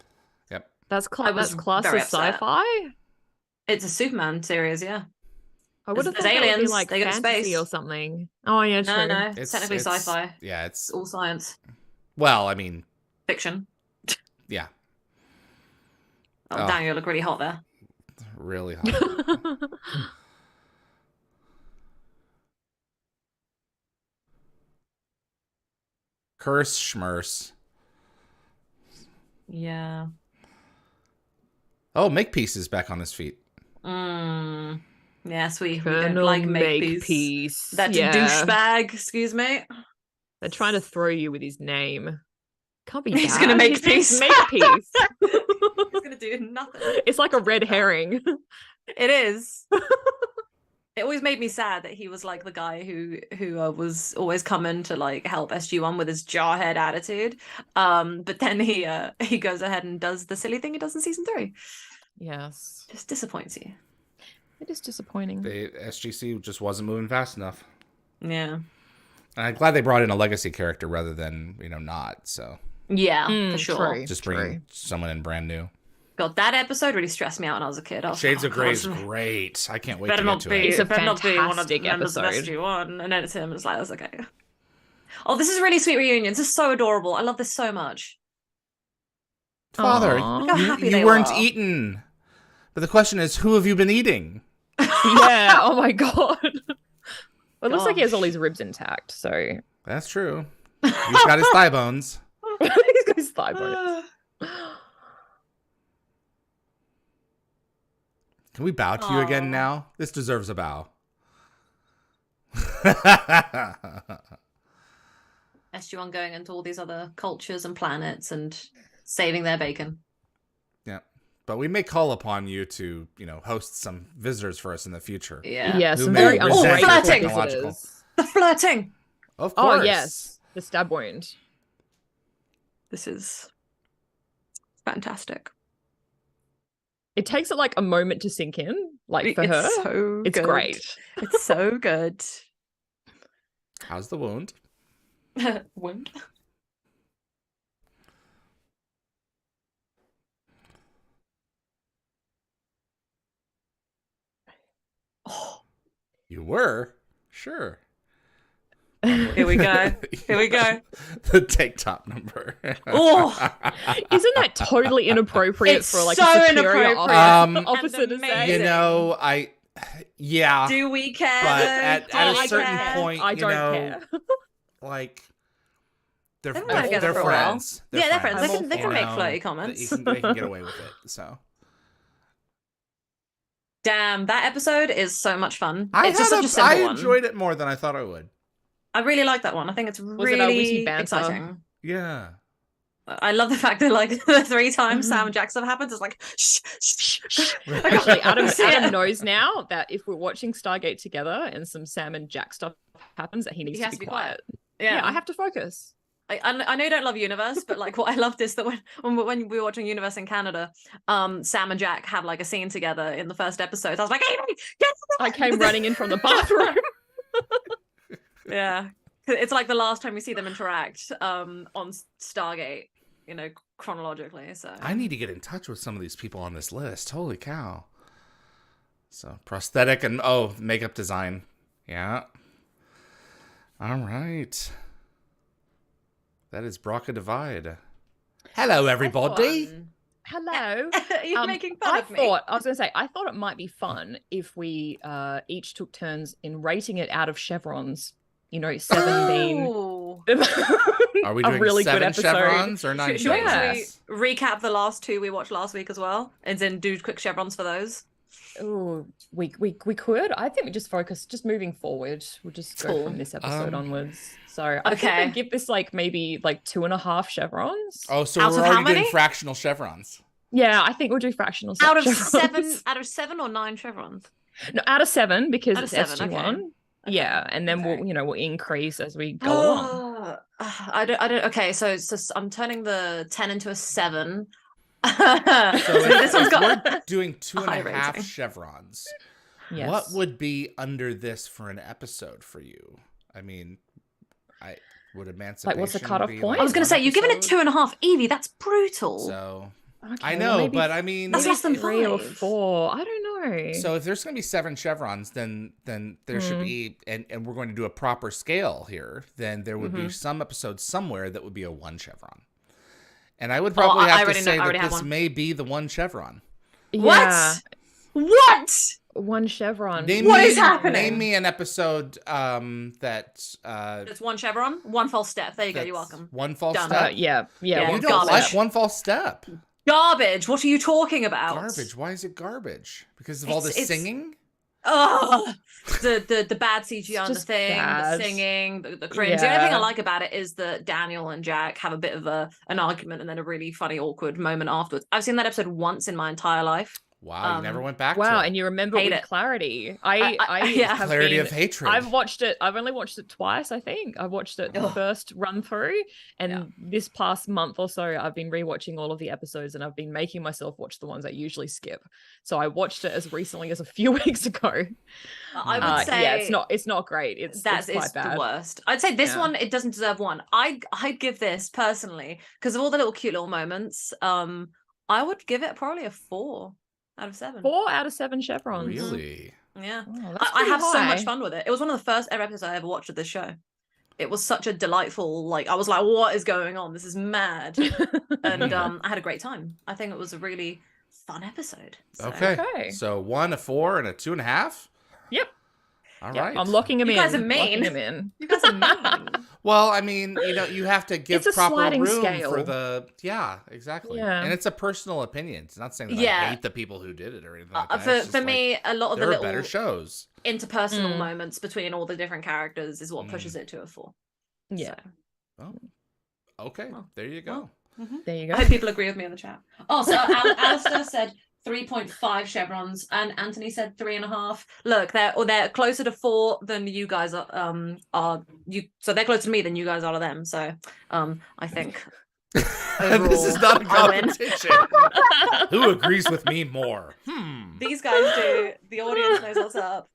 Yep. That's classed as sci-fi? It's a Superman series, yeah. I would have thought aliens, it would be like they fantasy or something. Oh yeah, true. No, it's technically sci-fi. Yeah, it's all science. Well, I mean, fiction. Yeah. Oh, Daniel, you look really hot there. Really hot. Curse schmurse. Yeah. Oh, Makepeace is back on his feet. Yes, we don't like Makepeace. That douchebag, excuse me. They're trying to throw you with his name. Can't be He's gonna make peace. Makepeace. He's gonna do nothing. It's like a red herring. It is. It always made me sad that he was like the guy who was always coming to like help SG-1 with his jarhead attitude. But then he goes ahead and does the silly thing he does in season 3. Yes. Just disappoints you. It is disappointing. The SGC just wasn't moving fast enough. Yeah. And I'm glad they brought in a legacy character rather than, not, so. Yeah, for sure. True, just bring someone in brand new. God, that episode really stressed me out when I was a kid. Shades of Grey is great. I can't wait to get to it. It's a fantastic episode. Of SG-1, and then it's him, and it's like, I was like, okay. Oh, this is a really sweet reunion. This is so adorable. I love this so much. Father, look how happy you weren't eaten. But the question is, who have you been eating? Yeah, oh my god. Well, it looks like he has all his ribs intact, so That's true. He's got his thigh bones. he's got his thigh bones. Can we bow to you again now? This deserves a bow. SG-1 going into all these other cultures and planets and saving their bacon. Yeah. But we may call upon you to, host some visitors for us in the future. Yeah. Yeah, Who some may very resent your flirting. technological- The flirting. Of course. Oh, yes. The stab wound. This is fantastic. It takes it like a moment to sink in, like for It's her. so It's good. great. It's so good. How's the wound? Wound. Oh, You were? Sure. here we go. Here we go. The take top number. Oh, Isn't that totally inappropriate It's for like so a superior inappropriate. officer And to say? amazing. Yeah. do we care? But though? at Do a we certain care? point, I don't care. like they're They've been together for a while. friends. Yeah, they're friends. I'm They all can for make it. flirty comments. They can get away with it. So Damn, that episode is so much fun. It's just such a simple I one. enjoyed it more than I thought I would. I really like that one. I think it's it a really witty banter? exciting. Yeah. I love the fact that like the 3 times Sam and Jack stuff happens, it's like shh, shh, shh, shh. Actually, Adam Yeah. knows now that if we're watching Stargate together and some Sam and Jack stuff happens, that he needs He has to be quiet. Yeah. I have to focus. I know you don't love Universe, but like what I loved is that when we were watching Universe in Canada, Sam and Jack had like a scene together in the first episode. I was like, hey, get I came running in from the bathroom. Yeah. It's like the last time we see them interact on Stargate, chronologically. So I need to get in touch with some of these people on this list. Holy cow. So prosthetic and makeup design. Yeah. All right. That is Broca Divide. Hello, everybody. Hello. Are you making fun I of me? was going to say, I thought it might be fun if we each took turns in rating it out of chevrons. 7 being Ooh. Are we a doing really 7 good episode. chevrons or 9 Should we chevrons? actually recap the last 2 we watched last week as well, and then do quick chevrons for those? Oh, we could. I think we just focus, just moving forward. We'll just go Cool. from this episode onwards. So I think Okay. I'd give this like maybe like 2.5 chevrons. Oh, so Out we're of how already doing many? fractional chevrons. Yeah, I think we'll do fractional Out of chevrons. 7 or 9 chevrons? No, out of 7 because Out it's of 7, SG-1. okay. Yeah, and then Okay. we'll increase as we go along. I don't. Okay, so I'm turning the 10 into a 7. So This one's if got we're doing high 2.5 rating. chevrons, Yes. what would be under this for an episode for you? I mean, would emancipation what's the cutoff be, point? like, I was going to one say, you're giving it episode? 2.5. Evie, that's brutal. So Okay, I well, know, maybe but I mean, That's less than 3 or 5. 4. I don't know. so if there's going to be 7 chevrons, then there should be, and we're going to do a proper scale here, then there would be some episodes somewhere that would be a 1 chevron. And I would probably I have to already know- say I already that have this one. may be the 1 chevron. Yeah, What? 1 chevron. What is happening? Name me an episode that It's 1 chevron, 1 false step. There you go. You're that's welcome. One false Done. step. Yeah. Yeah, You don't garbage. like 1 false step. Garbage. What are you talking about? Garbage. Why is it garbage? Because of all It's- this it's- singing? Oh, the bad CGI on the just thing, bad. the singing, the cringe. The only thing I Yeah. like about it is that Daniel and Jack have a bit of an argument and then a really funny, awkward moment afterwards. I've seen that episode once in my entire life. Wow, you never went back Wow, to it. and you remember Hate with it. clarity. I- yeah. have Clarity been, of hatred. I've watched it. I've only watched it twice. I think I watched it the Ugh. first run through, and Yeah. this past month or so, I've been rewatching all of the episodes, and I've been making myself watch the ones I usually skip. So I watched it as recently as a few weeks ago. I would say yeah, it's not great. It's That quite is bad. the worst. I'd say this Yeah. one, it doesn't deserve 1. I'd give this personally, because of all the little cute little moments, I would give it probably a 4 out of 7. 4 out of 7 chevrons. Really? Yeah. Wow, that's I pretty have so much high. fun with it. It was one of the first ever episodes I ever watched of this show. It was such a delightful, I was like, what is going on? This is mad. And I had a great time. I think it was a really fun episode. So. Okay. Okay. So 1, a 4, and a 2.5? Yep. All Yeah, right. I'm locking him You in. guys are mean. Locking him in. You guys are mean. Well, I mean, you have to give It's a proper sliding room scale. for the. Yeah, exactly. Yeah. And it's a personal opinion. It's not saying that I hate the people who did it or anything like that. For me, a lot of the there are little better shows. interpersonal moments between all the different characters is what pushes it to a 4. Yeah. So. Oh, okay. There you go. There you go. I hope people agree with me in the chat. Oh, so Alistair said 3.5 chevrons, and Anthony said 3.5. Look, they're closer to 4 than you guys are. So they're closer to me than you guys are to them. So I think overall, this is not a competition. Who agrees with me more? These guys do. The audience knows what's up.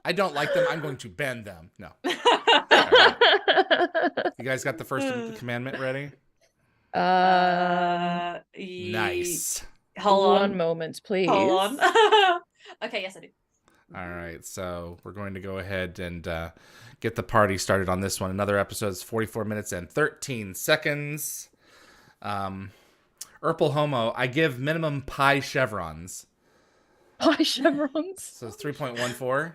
I don't like them. I'm going to ban them. No. Right. You guys got the first commandment ready? Nice. Hold on. One moment, please. Hold on. Okay, yes, I do. All right, so we're going to go ahead and get the party started on this one. Another episode is 44 minutes and 13 seconds. Urple Homo, I give minimum pi chevrons. Pi chevrons. So it's 3.14.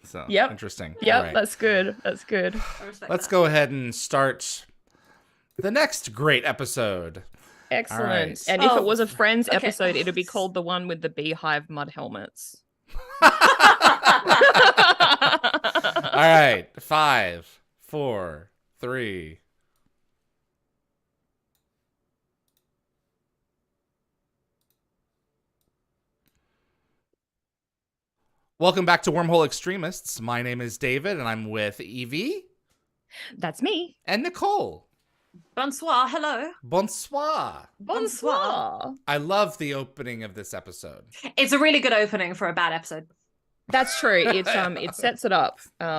So Yep. Interesting. Yep, Right. that's good. That's good. Let's go ahead and start the next great episode. Excellent. Right. And if it was a Friends okay. episode, it'd be called the one with the beehive mud helmets. All right. 5, 4, 3. Welcome back to Wormhole Extremists. My name is David, and I'm with Yvie. That's me. And Nicole. Bonsoir. Hello. Bonsoir. Bonsoir. I love the opening of this episode. It's a really good opening for a bad episode. That's true. It's it sets it up. Bad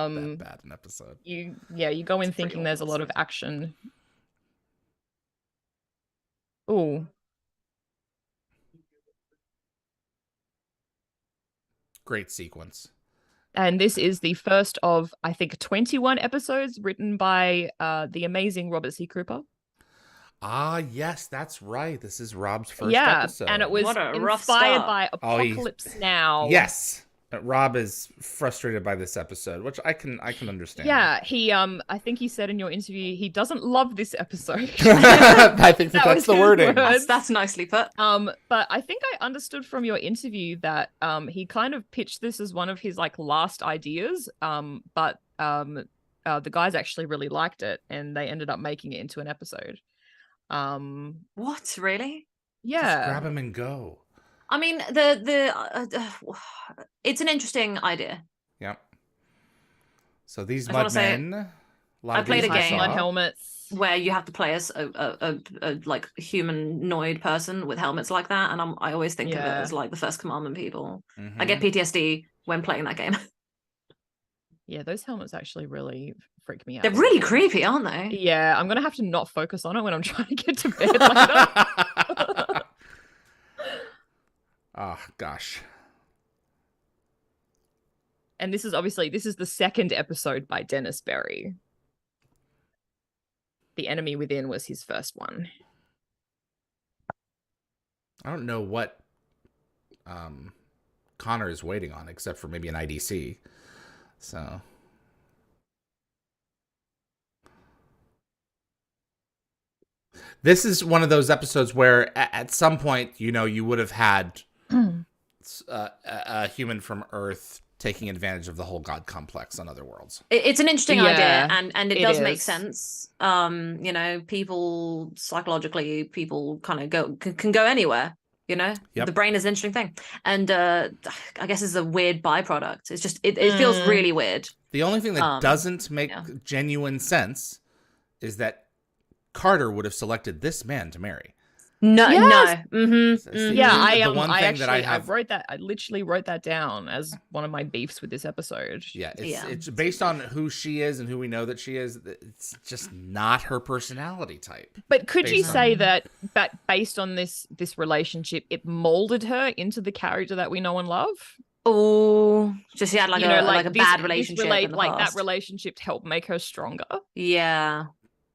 an episode. You go in thinking there's a lot of action. Ooh. Great sequence. And this is the first of, I think, 21 episodes written by the amazing Robert C. Cooper. Ah, yes, that's right. This is Rob's first episode. And it was What a rough inspired start. by Apocalypse Now. Yes. Rob is frustrated by this episode, which I can understand. Yeah, he I think he said in your interview he doesn't love this episode. I think that's was the his wording. word. That's nicely put. But I think I understood from your interview that he kind of pitched this as one of his like last ideas. But the guys actually really liked it and they ended up making it into an episode. What, really? Yeah. Just grab him and go. I mean, it's an interesting idea. Yep. So these I just mud wanna say, men. I played a game. Mud helmets. Where you have to play as a like humanoid person with helmets like that, and I always think of it as like the first Commandment people. I get PTSD when playing that game. Yeah, those helmets actually really freak me out. They're really creepy, aren't they? Yeah, I'm gonna have to not focus on it when I'm trying to get to bed later. Oh, gosh. And this is the second episode by Dennis Berry. The Enemy Within was his first one. I don't know what Connor is waiting on, except for maybe an IDC. So... This is one of those episodes where at some point, you would have had a human from Earth taking advantage of the whole god complex on other worlds. It's an interesting idea, and it does make is. sense. People psychologically, people kind of can go anywhere. Yep. The brain is an interesting thing, and I guess it's a weird byproduct. It's just it feels really weird. The only thing that doesn't make genuine sense is that Carter would have selected this man to marry. No. Yeah, I wrote that. I literally wrote that down as one of my beefs with this episode. Yeah, it's based on who she is and who we know that she is. It's just not her personality type. But could you say that based on this relationship, it molded her into the character that we know and love? Oh, just she had like a bad relationship. That relationship helped make her stronger. Yeah.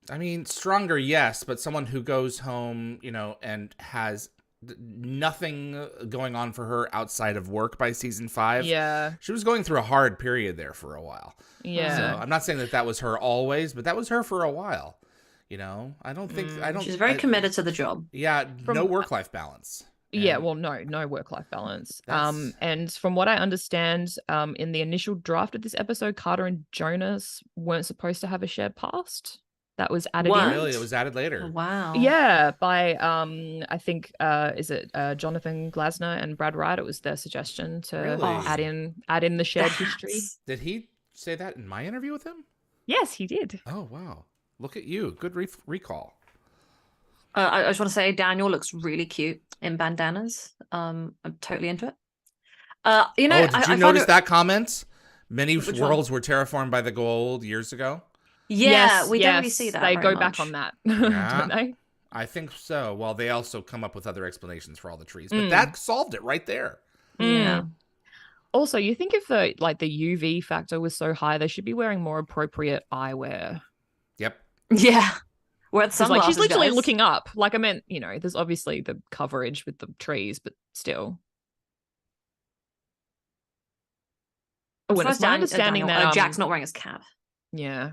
I mean, stronger, yes, but someone who goes home, and has nothing going on for her outside of work by season 5. Yeah. She was going through a hard period there for a while. Yeah. So I'm not saying that was her always, but that was her for a while. You know, I don't. She's very committed to the job. Yeah, no work-life balance. Yeah, well, no work-life balance. And from what I understand, in the initial draft of this episode, Carter and Jonas weren't supposed to have a shared past. That was added in. Really? It was added later. Wow. Yeah, by I think is it Jonathan Glasner and Brad Wright? It was their suggestion to add in the shared history. Did he say that in my interview with him? Yes, he did. Oh wow! Look at you. Good recall. I just want to say Daniel looks really cute in bandanas. I'm totally into it. You know, did you notice that comment? Many worlds were terraformed by the gold years ago. Yeah, we don't really see that. They go much. back on that, Yeah, don't they? I think so. Well, they also come up with other explanations for all the trees, but that solved it right there. Yeah. Also, you think if the UV factor was so high, they should be wearing more appropriate eyewear. Yep. Yeah. We're at sunglasses, she's literally guys. looking up. Like, I meant, you know, there's obviously the coverage with the trees, but still. Oh, and it's my understanding that Jack's not wearing his cap. Yeah.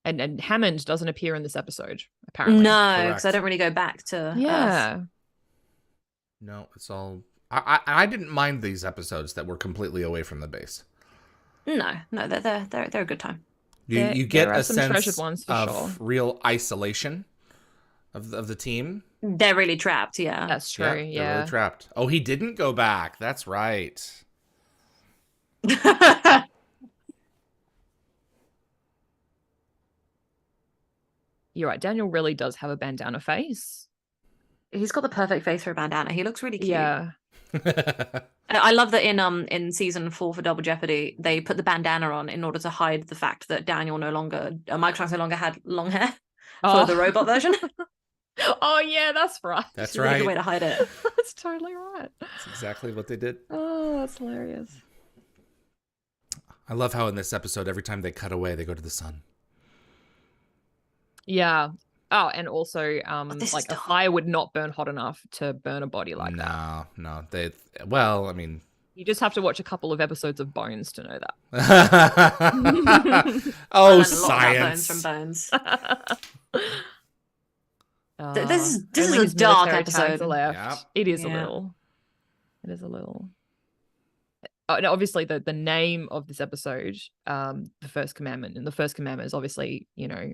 And Hammond doesn't appear in this episode, apparently. No, because I don't really go back to Earth. No, it's all... I didn't mind these episodes that were completely away from the base. No, they're a good time. You get a sense ones of real isolation of the team. They're really trapped, yeah. That's true, yeah. They're really trapped. Oh, he didn't go back. That's right. You're right. Daniel really does have a bandana face. He's got the perfect face for a bandana. He looks really cute. Yeah. I love that in season 4 for Double Jeopardy, they put the bandana on in order to hide the fact that Michael no longer had long hair for the robot version. Oh yeah, that's right. That's right. right. Really good way to hide it. That's totally right. That's exactly what they did. Oh, that's hilarious. I love how in this episode, every time they cut away, they go to the sun. Yeah. Oh, and also, like a fire would not burn hot enough to burn a body like that. No. Well, I mean... You just have to watch a couple of episodes of Bones to know that. Oh, science. Bones from Bones. This is a dark episode. Yep. It is a little. It is a little. Oh, no, obviously the name of this episode, the first commandment, and the first commandment is obviously, you know,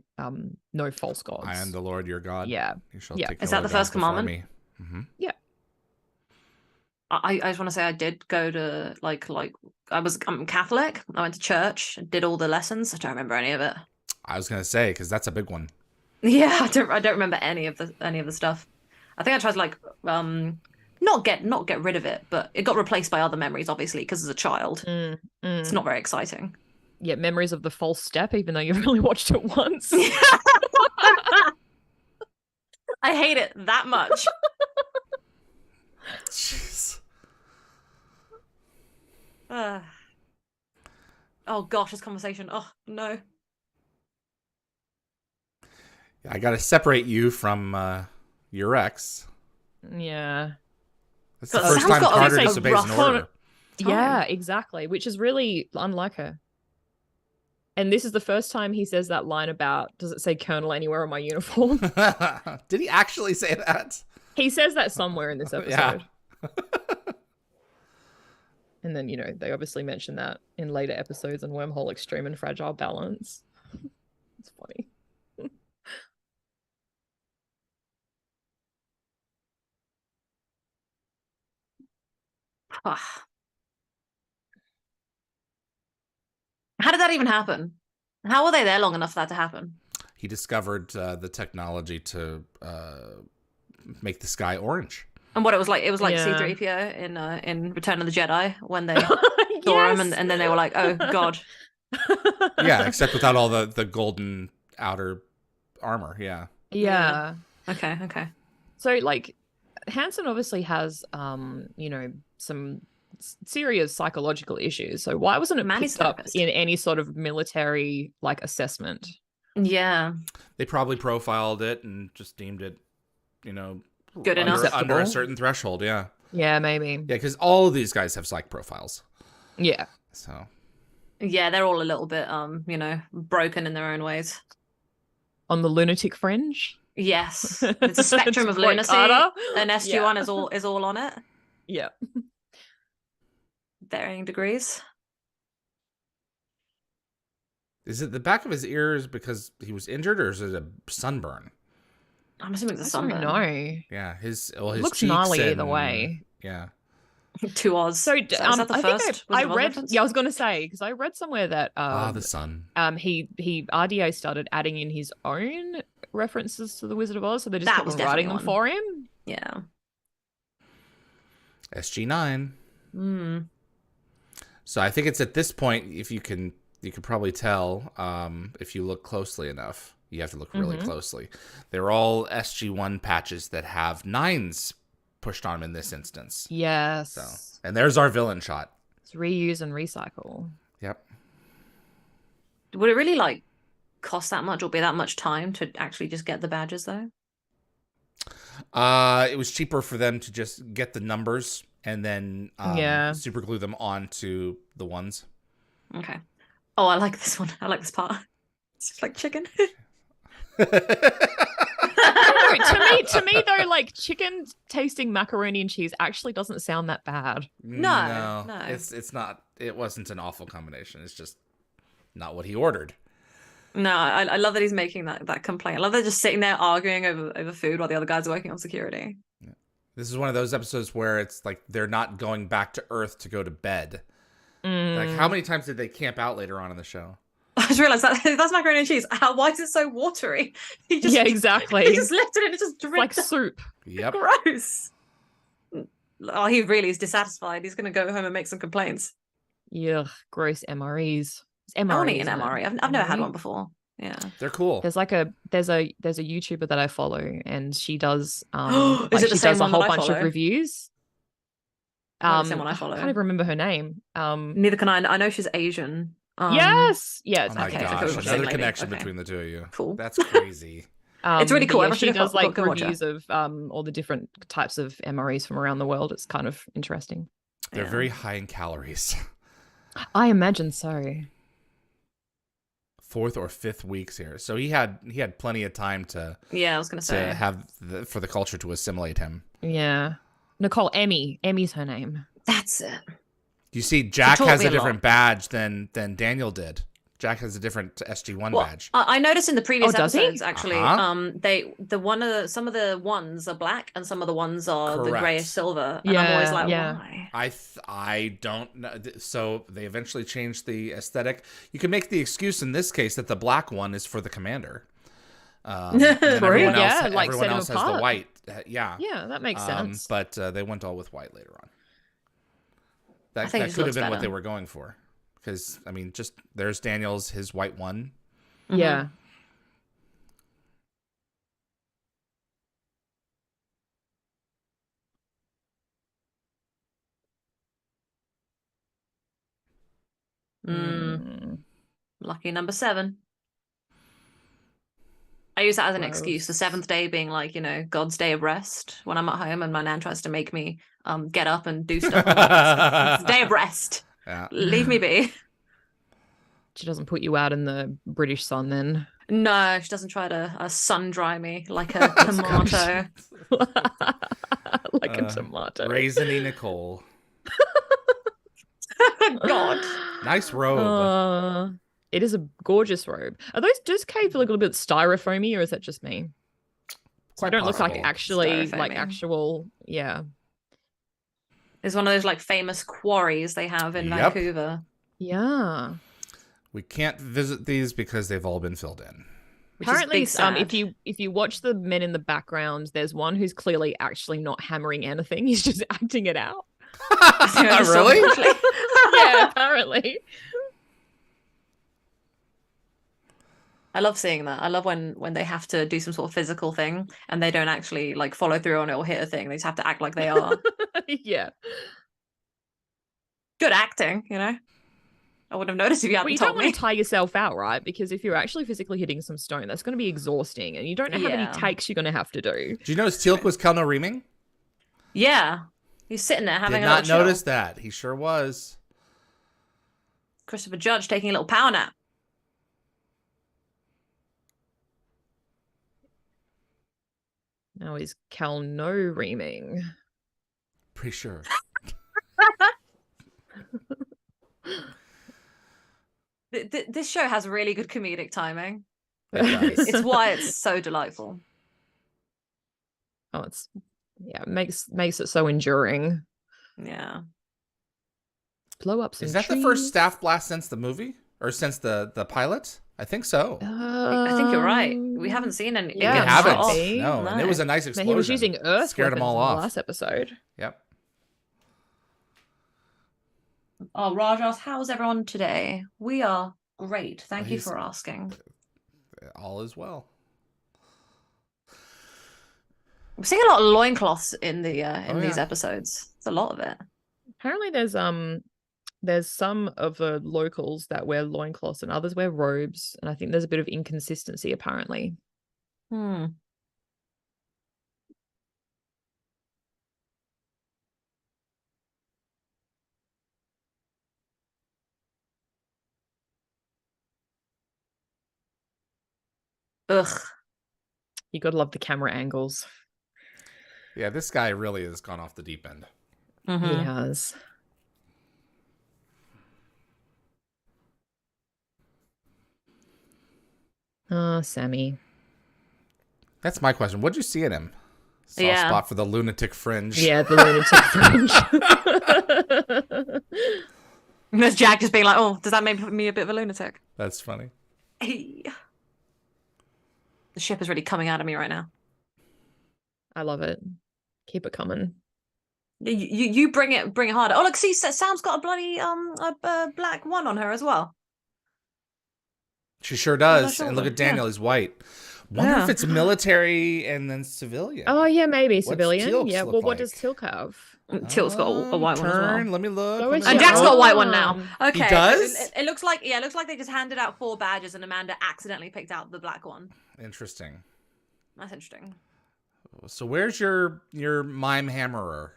no false gods. I am the Lord your God. Yeah. You shall take is that the first commandment? Mm-hmm. Yeah. I just want to say I did go to I'm Catholic. I went to church, did all the lessons. I don't remember any of it. I was gonna say because that's a big one. Yeah, I don't remember any of the stuff. I think I tried to not get rid of it, but it got replaced by other memories, obviously, because as a child, it's not very exciting. Yeah, memories of the false step, even though you've only watched it once. I hate it that much. Jeez. Oh gosh, this conversation. Oh no. I got to separate you from your ex. Yeah. That's the first time Carter disobeys an order. Yeah, exactly. Which is really unlike her. And this is the first time he says that line about, does it say Colonel anywhere on my uniform? Did he actually say that? He says that somewhere in this episode. Yeah. And then, you know, they obviously mention that in later episodes on Wormhole Extreme and Fragile Balance. It's funny. How did that even happen? How were they there long enough for that to happen? He discovered the technology to make the sky orange. And what it was like C-3PO in Return of the Jedi when they saw him and then they were like, oh god. Yeah, except without all the golden outer armor. Yeah. Yeah. Okay. So like Hansen obviously has you know, some serious psychological issues. So why wasn't it picked up in any sort of military like assessment? Yeah. They probably profiled it and just deemed it, you know, good enough. Under a certain threshold, yeah. Yeah, maybe. Yeah, because all of these guys have psych profiles. Yeah. So. Yeah, they're all a little bit, broken in their own ways. On the lunatic fringe. Yes, it's a spectrum of lunacy, and SG-1 is all on it. Yeah. Varying degrees. Is it the back of his ears because he was injured, or is it a sunburn? I'm assuming it's a sunburn. No. Yeah, his looks cheeks gnarly either way. Yeah. To Oz. So is that the first? I read. Yeah, I was going to say because I read somewhere that the sun. He RDA started adding in his own references to the Wizard of Oz, so they just kept writing them for him. Yeah. SG-9. Mm. So I think it's at this point, if you can probably tell, if you look closely enough. You have to look really closely. They're all SG-1 patches that have 9s pushed on them in this instance. Yes. So, and there's our villain shot. It's reuse and recycle. Yep. Would it really cost that much or be that much time to actually just get the badges though? It was cheaper for them to just get the numbers and then super glue them onto the ones. Okay. Oh, I like this one. I like this part. It's like chicken. To me though, like chicken tasting macaroni and cheese actually doesn't sound that bad. No. It's not. It wasn't an awful combination. It's just not what he ordered. No, I love that he's making that complaint. I love they're just sitting there arguing over food while the other guys are working on security. Yeah. This is one of those episodes where it's like they're not going back to Earth to go to bed. Like, how many times did they camp out later on in the show? I just realized that's macaroni and cheese. Why is it so watery? Exactly. He just left it and it just dripped like soup. Yep. Gross. Oh, he really is dissatisfied. He's going to go home and make some complaints. Yeah, gross MREs. I want to eat an MRE. I've never had one before. Yeah, they're cool. There's a YouTuber that I follow, and she does is it the same does a one whole that I bunch follow? of reviews. The same one I follow. I can't even remember her name. Neither can I. I know she's Asian. Yes. Yeah. Oh my gosh! Another connection between the two of you. Cool. That's crazy. It's really cool. Yeah, she does like reviews of all the different types of MREs from around the world. It's kind of interesting. They're very high in calories. I imagine so. 4th or 5th weeks here, so he had plenty of time to. Yeah, I was gonna say have for the culture to assimilate him. Yeah, Nicole Emmy's her name. That's it. You see, Jack has a different badge than Daniel did. Jack has a different SG-1 badge. I noticed in the previous episodes, actually, some of the ones are black and some of the ones are the grayish silver. And I'm always like, why? I don't know. So they eventually changed the aesthetic. You can make the excuse in this case that the black one is for the commander. Everyone else has the white. Yeah, that makes sense. But they went all with white later on. That could have been what they were going for. Because, I mean, just there's Daniel's, his white one. Yeah. Lucky number 7. I use that as an excuse. The 7th day being like, God's day of rest when I'm at home and my nan tries to make me get up and do stuff. It's a day of rest. Yeah. Leave me be. She doesn't put you out in the British sun then? No, she doesn't try to sun dry me like a tomato. Like a tomato. Raisiny Nicole. God. Nice robe. It is a gorgeous robe. Does Cade feel a little bit styrofoamy, or is that just me? Quite don't look like styrofoamy. actual. Yeah. It's one of those famous quarries they have in Vancouver. Yeah. We can't visit these because they've all been filled in. Apparently, if you watch the men in the background, there's one who's clearly actually not hammering anything. He's just acting it out. Really? Yeah, apparently. I love seeing that. I love when they have to do some sort of physical thing and they don't actually follow through on it or hit a thing. They just have to act like they are. Yeah. Good acting, I would have noticed if you hadn't Well, you told don't me. want to tire yourself out, right? Because if you're actually physically hitting some stone, that's going to be exhausting, and you don't know how many takes you're going to have to do. Do you notice Teal'c was Kelno reaming? Yeah. He's sitting there having Did a not little notice chill. that. He sure was. Christopher Judge taking a little power nap. Now is Kelno reaming. Pretty sure. This show has really good comedic timing. It does. It's why it's so delightful. Oh, it makes it so enduring. Yeah. Blow up some Is that the first staff blast since the movie? Or since the pilot? I think so. I think you're right. We haven't seen any. We Yeah, haven't. Oh, No, and it was a nice explosion. He was using earth Scared them all weapons in off. the last episode. Yep. Oh, Rajas, how's everyone today? We are great. Thank you for asking. All is well. We're seeing a lot of loincloths in these episodes. It's a lot of it. Apparently there's some of the locals that wear loincloths and others wear robes, and I think there's a bit of inconsistency apparently. Ugh. You gotta love the camera angles. Yeah, this guy really has gone off the deep end. He has. Oh, Sammy. That's my question. What'd you see in him? Soft spot for the lunatic fringe. Yeah, the lunatic fringe. There's Jack just being like, oh, does that make me a bit of a lunatic? That's funny. Hey. The ship is really coming out of me right now. I love it. Keep it coming. You bring it harder. Oh, look, see, Sam's got a bloody a black one on her as well. She sure does. And look at Daniel, he's white. Wonder if it's military and then civilian. Oh yeah, maybe What's civilian. Teal'c's Yeah. look Well, what like? does Teal'c have? Teal'c's got a white one as well. Let me look. So is And Jack's got a white one now. Okay. He does? It looks like it looks like they just handed out 4 badges and Amanda accidentally picked out the black one. Interesting. That's interesting. So where's your mime hammerer?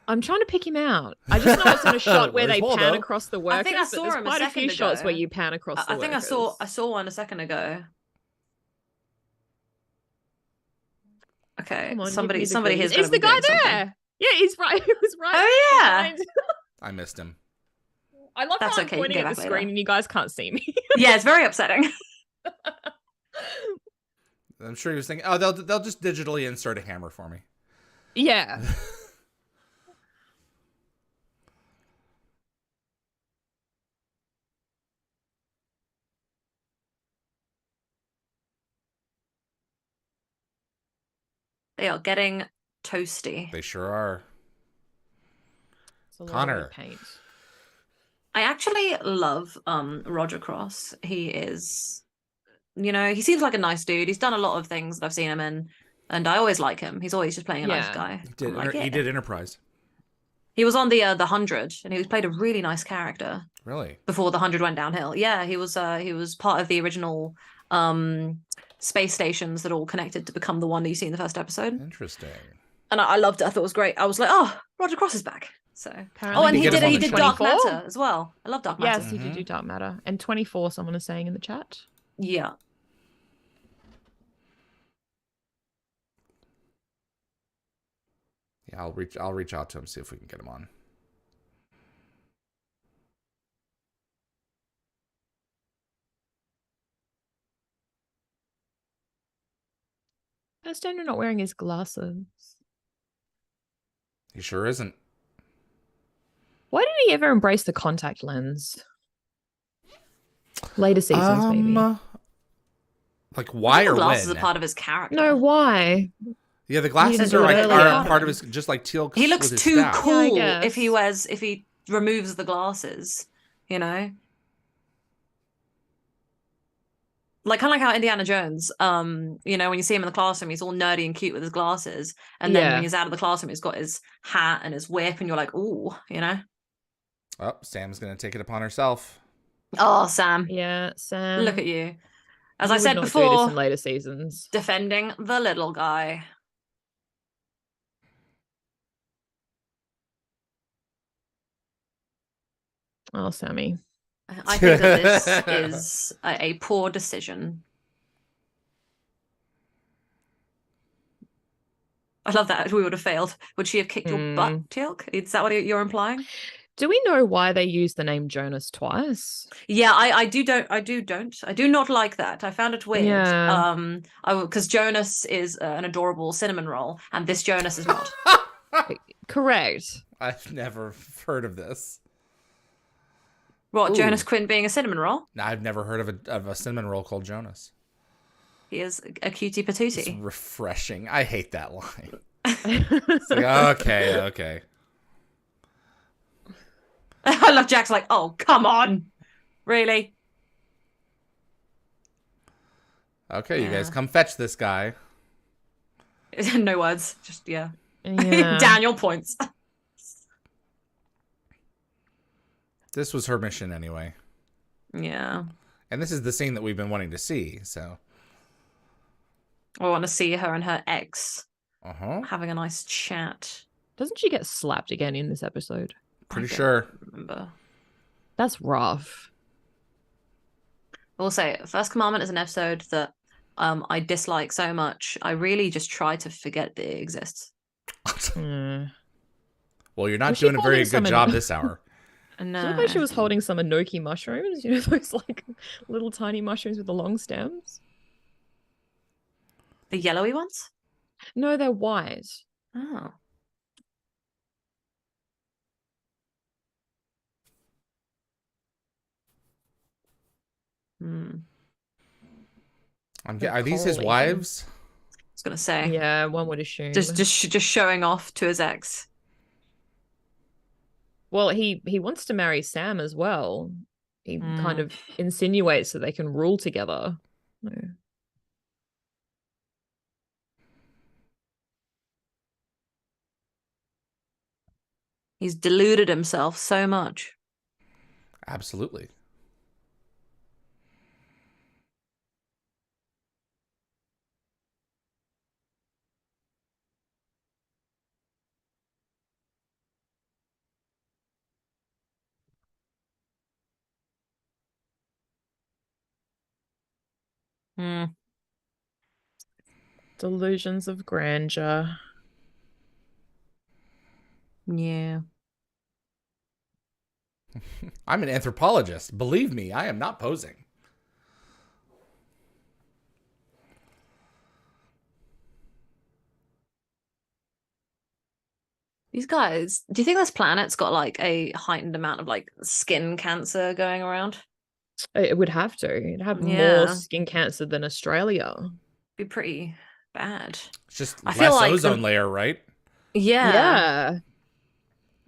I'm trying to pick him out. I just know it's in a shot where Where's they Waldo? pan across the workers. I think I saw but him a there's quite a few second shots ago. where you pan across the I think workers. I saw one a second ago. Okay, Come on, somebody give me the here's clues. Is the guy there? Yeah, he's right. He was right. Oh yeah. behind. I missed him. I love That's how I'm okay, you pointing can at go the back screen later. and you guys can't see me. Yeah, it's very upsetting. I'm sure he was thinking, oh, they'll just digitally insert a hammer for me. Yeah. They are getting toasty. They sure are. It's a lot Connor. of paint. I actually love Roger Cross. He is, he seems like a nice dude. He's done a lot of things that I've seen him in, and I always like him. He's always just playing a nice guy. He did Enterprise. He was on the 100, and he played a really nice character. Really? Before the 100 went downhill. Yeah, he was part of the original space stations that all connected to become the one that you see in the first episode. Interesting. And I loved it. I thought it was great. I was like, oh, Roger Cross is back. So Apparently and he get him on did the Dark 24? Matter as well. I love Dark Matter. Yes, he did do Dark Matter. And 24, someone is saying in the chat. Yeah. Yeah, I'll reach out to him, see if we can get him on. I understand you're not wearing his glasses. He sure isn't. Why did he ever embrace the contact lens? Later seasons, maybe. Like why or glasses when? are part of his character. No, why? Yeah, the glasses do are it like earlier. are part of his, just like Teal'c. He looks with his too staff. cool Yeah, I if he removes the glasses, Like kind of like how Indiana Jones, when you see him in the classroom, he's all nerdy and cute with his glasses, and then when he's out of the classroom, he's got his hat and his whip, and you're like, ooh, Oh, Sam's going to take it upon herself. Oh, Sam. Yeah, Sam. Look at you. As You I would said not before, do this in later seasons. defending the little guy. Oh, Sammy. I think that this is a poor decision. I love that. We would have failed. Would she have kicked your butt, Teal'c? Is that what you're implying? Do we know why they used the name Jonas twice? Yeah, I do not like that. I found it weird. Yeah. Because Jonas is an adorable cinnamon roll, and this Jonas is not. Correct. I've never heard of this. What, Ooh. Jonas Quinn being a cinnamon roll? No, I've never heard of a cinnamon roll called Jonas. He is a cutie patootie. It's refreshing. I hate that line. It's like, okay. I love Jack's like, oh, come on. Really? Okay, you guys come fetch this guy. No words. Just, yeah. Yeah. points. This was her mission anyway. Yeah. And this is the scene that we've been wanting to see, so. I want to see her and her ex having a nice chat. Doesn't she get slapped again in this episode? Pretty sure. Remember. That's rough. I will say, First Commandment is an episode that I dislike so much. I really just try to forget that it exists. Well, you're not doing a very good job this hour. No. It looked like she was holding some enoki mushrooms. You know, those like little tiny mushrooms with the long stems? The yellowy ones? No, they're white. Oh. Are these his wives? I was gonna say. Yeah, one would assume. Just showing off to his ex. Well, he wants to marry Sam as well. He kind of insinuates that they can rule together. No. He's deluded himself so much. Absolutely. Delusions of grandeur. Yeah. I'm an anthropologist. Believe me, I am not posing. These guys, do you think this planet's got like a heightened amount of like skin cancer going around? It would have to. It'd have more skin cancer than Australia. Be pretty bad. It's just less ozone layer, right? Yeah.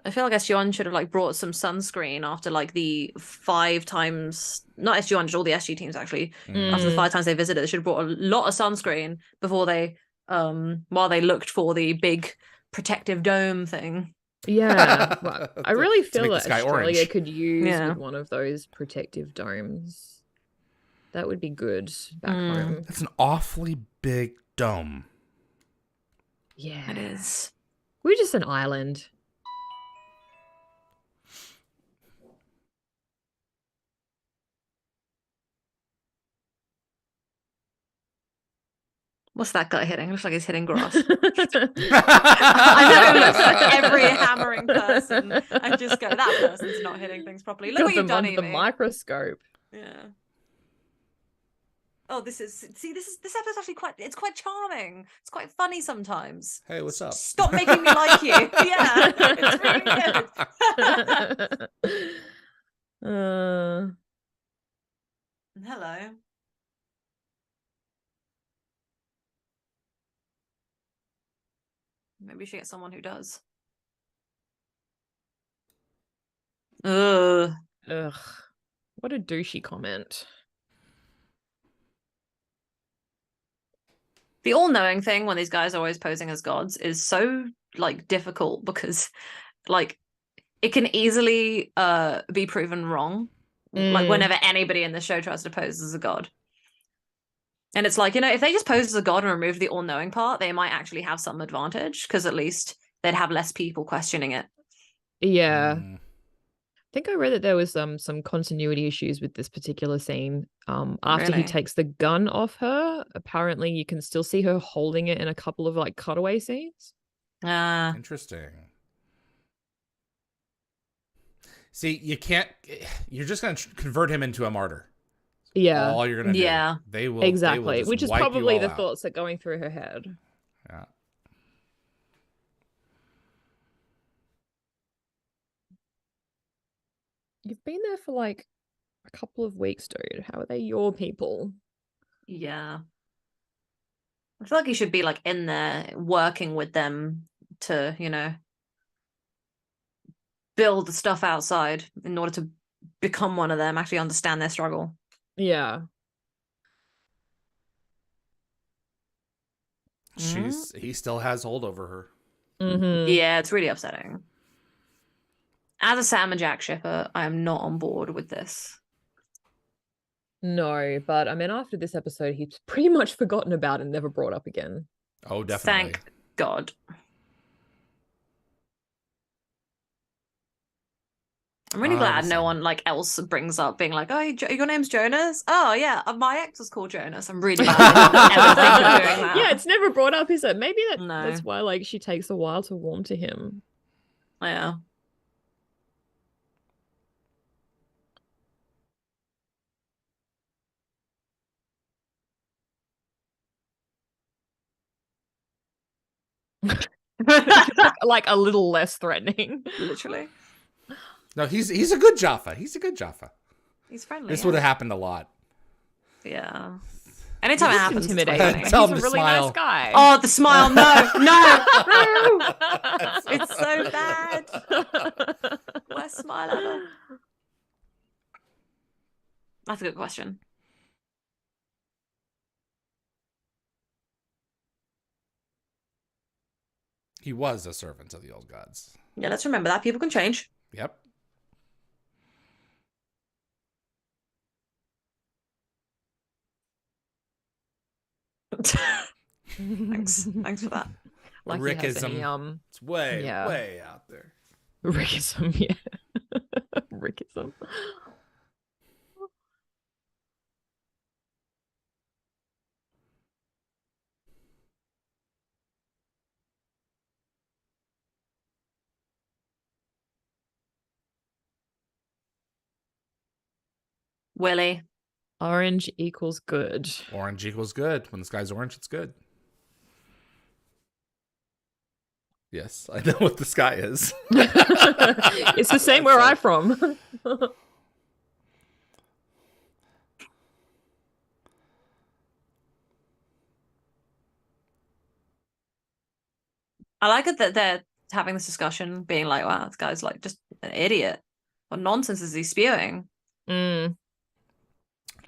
I feel like SG-1 should have like brought some sunscreen after like the 5 times, not SG-1, just all the SG teams actually. After the 5 times they visited, they should have brought a lot of sunscreen before they, while they looked for the big protective dome thing. Yeah, well, I really feel that Australia orange. could use one of those protective domes. That would be good back home. That's an awfully big dome. Yeah, it is. We're just an island. What's that guy hitting? Looks like he's hitting grass. I know, it looks like every hammering person. I just go, that person's not hitting things properly. Look what you've done, Yvie. The microscope. Yeah. Oh, this episode's actually it's quite charming. It's quite funny sometimes. Hey, what's up? Stop making me like you. Yeah, it's really good. Hello. Maybe we should get someone who does. Ugh. What a douchey comment. The all-knowing thing when these guys are always posing as gods is so like difficult because like it can easily be proven wrong. Like whenever anybody in the show tries to pose as a god. And it's like, if they just pose as a god and remove the all-knowing part, they might actually have some advantage, because at least they'd have less people questioning it. Yeah. I think I read that there was some continuity issues with this particular scene. After he takes the gun off her, apparently you can still see her holding it in a couple of like cutaway scenes. Interesting. See, you're just going to convert him into a martyr. Yeah. All you're going to do. Yeah. They will. Exactly. They will which is wipe probably the out. thoughts that are going through her head. Yeah. You've been there for like a couple of weeks, dude. How are they your people? Yeah. I feel like you should be like in there working with them to, build the stuff outside in order to become one of them, actually understand their struggle. Yeah. He still has hold over her. Yeah, it's really upsetting. As a Sam and Jack shipper, I am not on board with this. No, but I mean, after this episode, he's pretty much forgotten about and never brought up again. Oh, definitely. Thank God. I'm really glad no one else brings up being like, oh, your name's Jonas? Oh, yeah, my ex was called Jonas. I'm really glad I never think of doing that. Yeah, it's never brought up, is it? Maybe that's why like she takes a while to warm to him. Yeah. Like a little less threatening. Literally. No, he's a good Jaffa. He's a good Jaffa. He's friendly. This would have happened a lot. Yeah. Anytime it happens, intimidating. He's Tell a him to really smile. nice guy. Oh, the smile! No, no, it's so bad. Worst smile ever. That's a good question. He was a servant of the old gods. Yeah, let's remember that. People can change. Yep. Thanks for that. Like Rickism. It's way out there. Rickism, yeah. Rickism. Willie. Orange equals good. Orange equals good. When the sky's orange, it's good. Yes, I know what the sky is. It's the same where I'm from. I like it that they're having this discussion, being like, wow, this guy's like just an idiot. What nonsense is he spewing?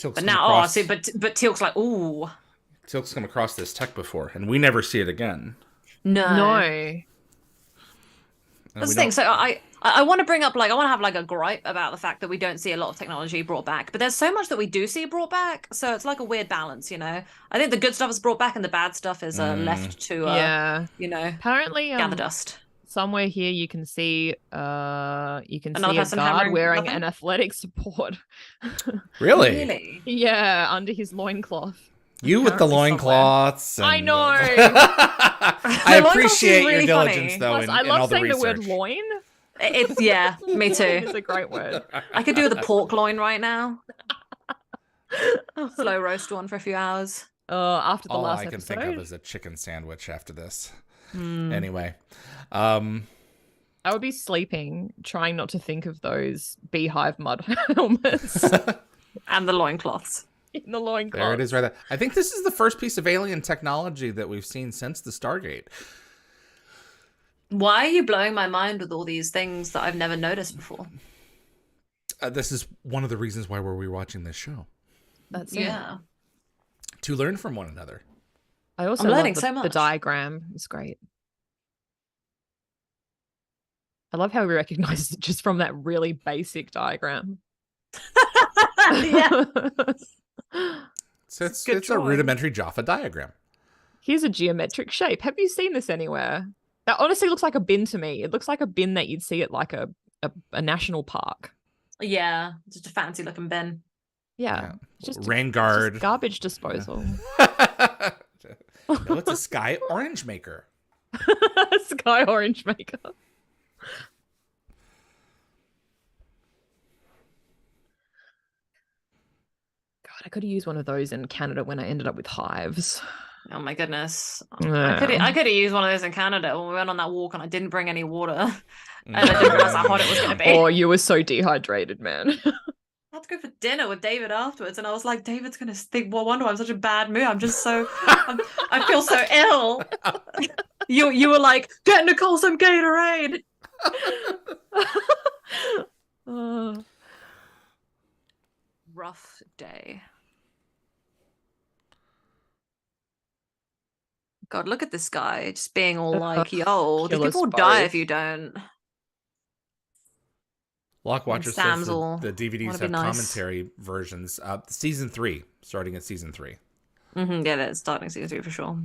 But now, but Teal'c's like, ooh. Teal'c's come across this tech before, and we never see it again. No. That's the thing. So I want to bring up, I want to have a gripe about the fact that we don't see a lot of technology brought back, but there's so much that we do see brought back. So it's like a weird balance, I think the good stuff is brought back and the bad stuff is left to, apparently gather dust. Somewhere here you can see a person guard wearing nothing? an athletic support. Really? Yeah, under his loincloth. You with the loincloths. I know. I appreciate your really diligence, funny. though, Plus, I in love all the saying research. the word loin. It's me too. It's a great word. I could do with a pork loin right now. Slow roast one for a few hours. After the all last I can episode. think of is a chicken sandwich after this. Mm. Anyway, I would be sleeping, trying not to think of those beehive mud helmets and the loincloths. in the loincloth. there it is, right there. I think this is the first piece of alien technology that we've seen since the Stargate. Why are you blowing my mind with all these things that I've never noticed before? This is one of the reasons why we're rewatching this show. That's it. Yeah. To learn from one another. I also I'm learning love so the much. diagram. It's great. I love how we recognize it just from that really basic diagram. Yeah. So it's a rudimentary Jaffa diagram. Here's a geometric shape. Have you seen this anywhere? That honestly looks like a bin to me. It looks like a bin that you'd see at like a national park. Yeah, just a fancy looking bin. Yeah. Just rain guard. Just garbage disposal. No, it's a sky orange maker. Sky orange maker. God, I could have used one of those in Canada when I ended up with hives. Oh my goodness. Yeah. I could have used one of those in Canada when we went on that walk and I didn't bring any water. And I didn't realize how hot it was going to be. Oh, you were so dehydrated, man. I had to go for dinner with David afterwards, and I was like, David's going to think, well, wonder why I'm such a bad mood. I'm just so, I feel so ill. You were like, get Nicole some Gatorade. Rough day. God, look at this guy just being all like, yo, these people will die if you don't. Lockwatcher says the DVDs have nice commentary versions. Season 3, starting at season 3. Yeah, that's starting season 3 for sure.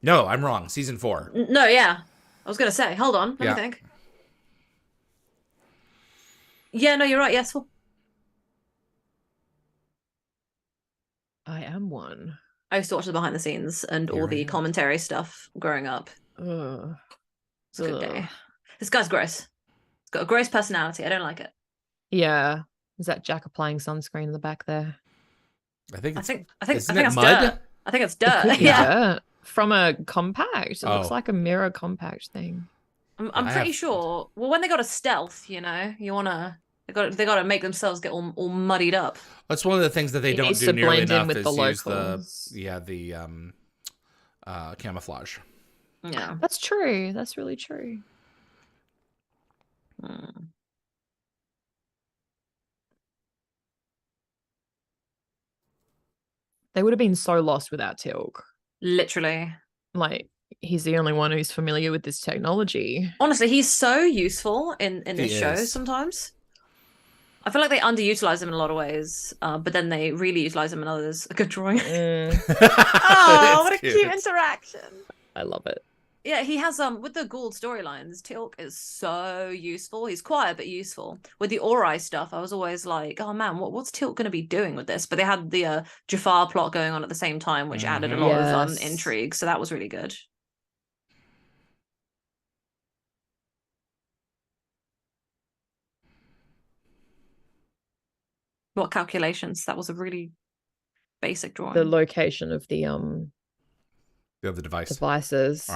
No, I'm wrong. Season 4. No, yeah. I was going to say, hold on. Let me think. Yeah, no, you're right. Yes. I am one. I used to watch the behind the scenes and all the commentary stuff growing up. It's a good day. This guy's gross. He's got a gross personality. I don't like it. Yeah. Is that Jack applying sunscreen in the back there? I think it's mud? dirt. I think it's dirt. Yeah. Dirt. From a compact. It looks like a mirror compact thing. I'm pretty sure. Well, when they got a stealth, you know, you wanna they got to make themselves get all muddied up. That's one of the things that they don't do nearly enough is use the camouflage. Yeah, that's true. That's really true. They would have been so lost without Teal'c. Literally. Like, he's the only one who's familiar with this technology. Honestly, he's so useful in this show sometimes. I feel like they underutilize him in a lot of ways, but then they really utilize him in others. A good drawing. Oh, what a cute interaction. I love it. Yeah, he has with the Gould storylines, Teal'c is so useful. He's quiet but useful. With the Ori stuff, I was always like, oh man, what's Teal'c going to be doing with this? But they had the Jafar plot going on at the same time, which added a lot of intrigue. So that was really good. What calculations? That was a really basic drawing. The location of the devices.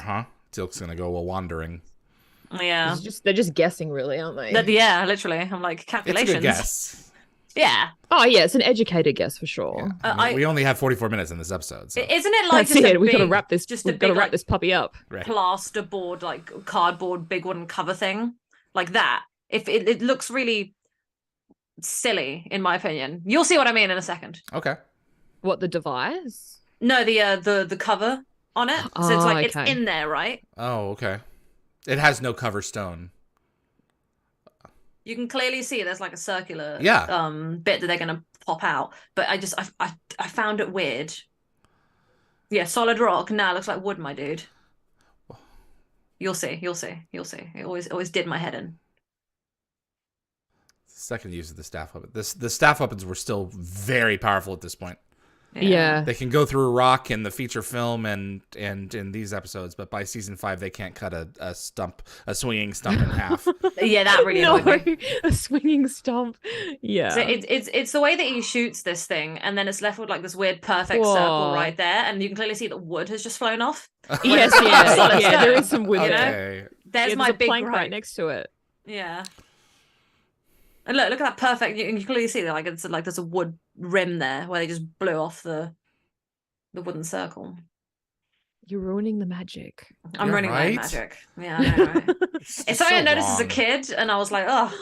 Teal'c's gonna go wandering. Yeah, they're just guessing, really, aren't they? Yeah, literally. I'm like, calculations. It's a good guess. Yeah. Oh yeah, it's an educated guess for sure. Yeah. We only have 44 minutes in this episode. So. Isn't it like we gotta wrap this? We've got to wrap this puppy up. Right. Plasterboard, like cardboard, big wooden cover thing, like that. If it looks really silly, in my opinion. You'll see what I mean in a second. Okay. What, the device? No, the cover on it. So it's like it's in there, right? Oh, okay. It has no cover stone. You can clearly see there's like a circular bit that they're gonna pop out. But I found it weird. Yeah, solid rock. Now it looks like wood, my dude. You'll see. It always did my head in. Second use of the staff weapon. The staff weapons were still very powerful at this point. Yeah. They can go through a rock in the feature film and in these episodes, but by season 5 they can't cut a swinging stump in half. Yeah, that really annoyed me. A swinging stump. Yeah. So it's the way that he shoots this thing, and then it's left with like this weird perfect circle right there, and you can clearly see that wood has just flown off. Yes, yeah, there is some wood there. There's my big plank right next to it. Yeah. And look at that perfect. You can clearly see that, like it's like there's a wood rim there where they just blew off the wooden circle. You're ruining the magic. I'm ruining my magic. Yeah, I know, right? It's something I noticed as a kid, and I was like, ugh.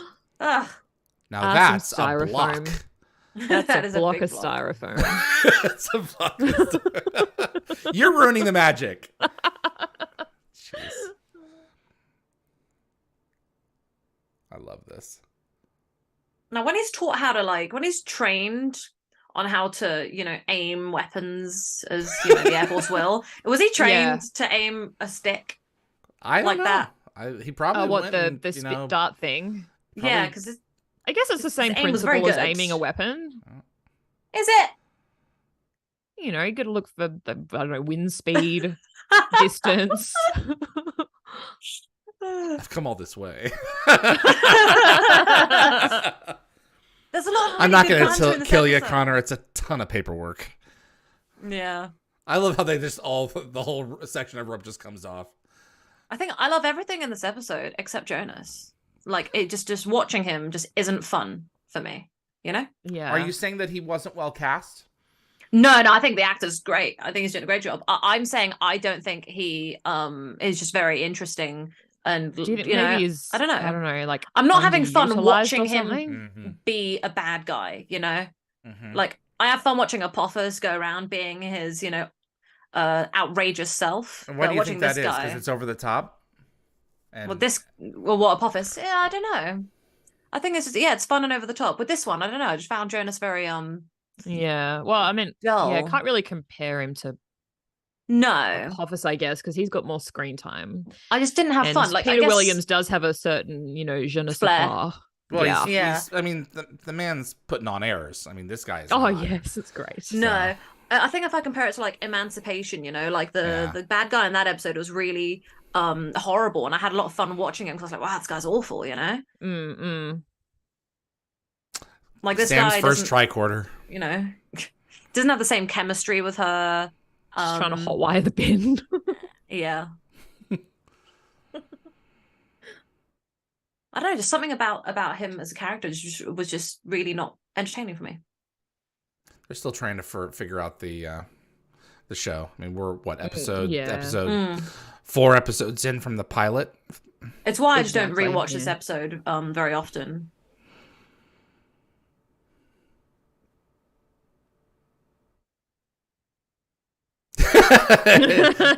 Now that's a block. That's a block of styrofoam. That's a block of styrofoam. You're ruining the magic. Jeez. I love this. Now, when he's taught how to when he's trained on how to, aim weapons as the Air Force will, was he trained to aim a stick? I don't know. That? He probably what the spit dart thing. Probably, yeah, because I guess it's the same principle as aiming a weapon. Is it? You got to look for the, I don't know, wind speed, distance. I've come all this way. There's a lot of I'm not going to kill you, Connor. It's a ton of paperwork. Yeah. I love how they just the whole section of rope just comes off. I think I love everything in this episode except Jonas. It just watching him just isn't fun for me, Yeah. Are you saying that he wasn't well cast? No, I think the actor's great. I think he's doing a great job. I'm saying I don't think he is just very interesting. And do you think maybe he's, I don't know. I'm not having fun watching him be a bad guy. Mm-hmm. I have fun watching Apophis go around being his outrageous self. And why do you think that is? Because it's over the top. And... what Apophis? Yeah, I don't know. I think it's just, it's fun and over the top. With this one, I don't know. I just found Jonas very Yeah, well, I mean, dull. I can't really compare him to Apophis, I guess, because he's got more screen time. I just didn't have fun. Peter Williams does have a certain, je ne sais quoi. Well, he's, I mean, the man's putting on airs. I mean, this guy is. Oh, yes, it's great. So. No, I think if I compare it to Emancipation, the bad guy in that episode was really horrible, and I had a lot of fun watching him because I was like, wow, this guy's awful, This Sam's guy first tricorder. Doesn't have the same chemistry with her. Just trying to hotwire the bin. Yeah. I don't know, just something about him as a character was just really not entertaining for me. They're still trying to figure out the show. I mean, we're what episode 4 episodes in from the pilot. It's why I just don't rewatch this episode very often.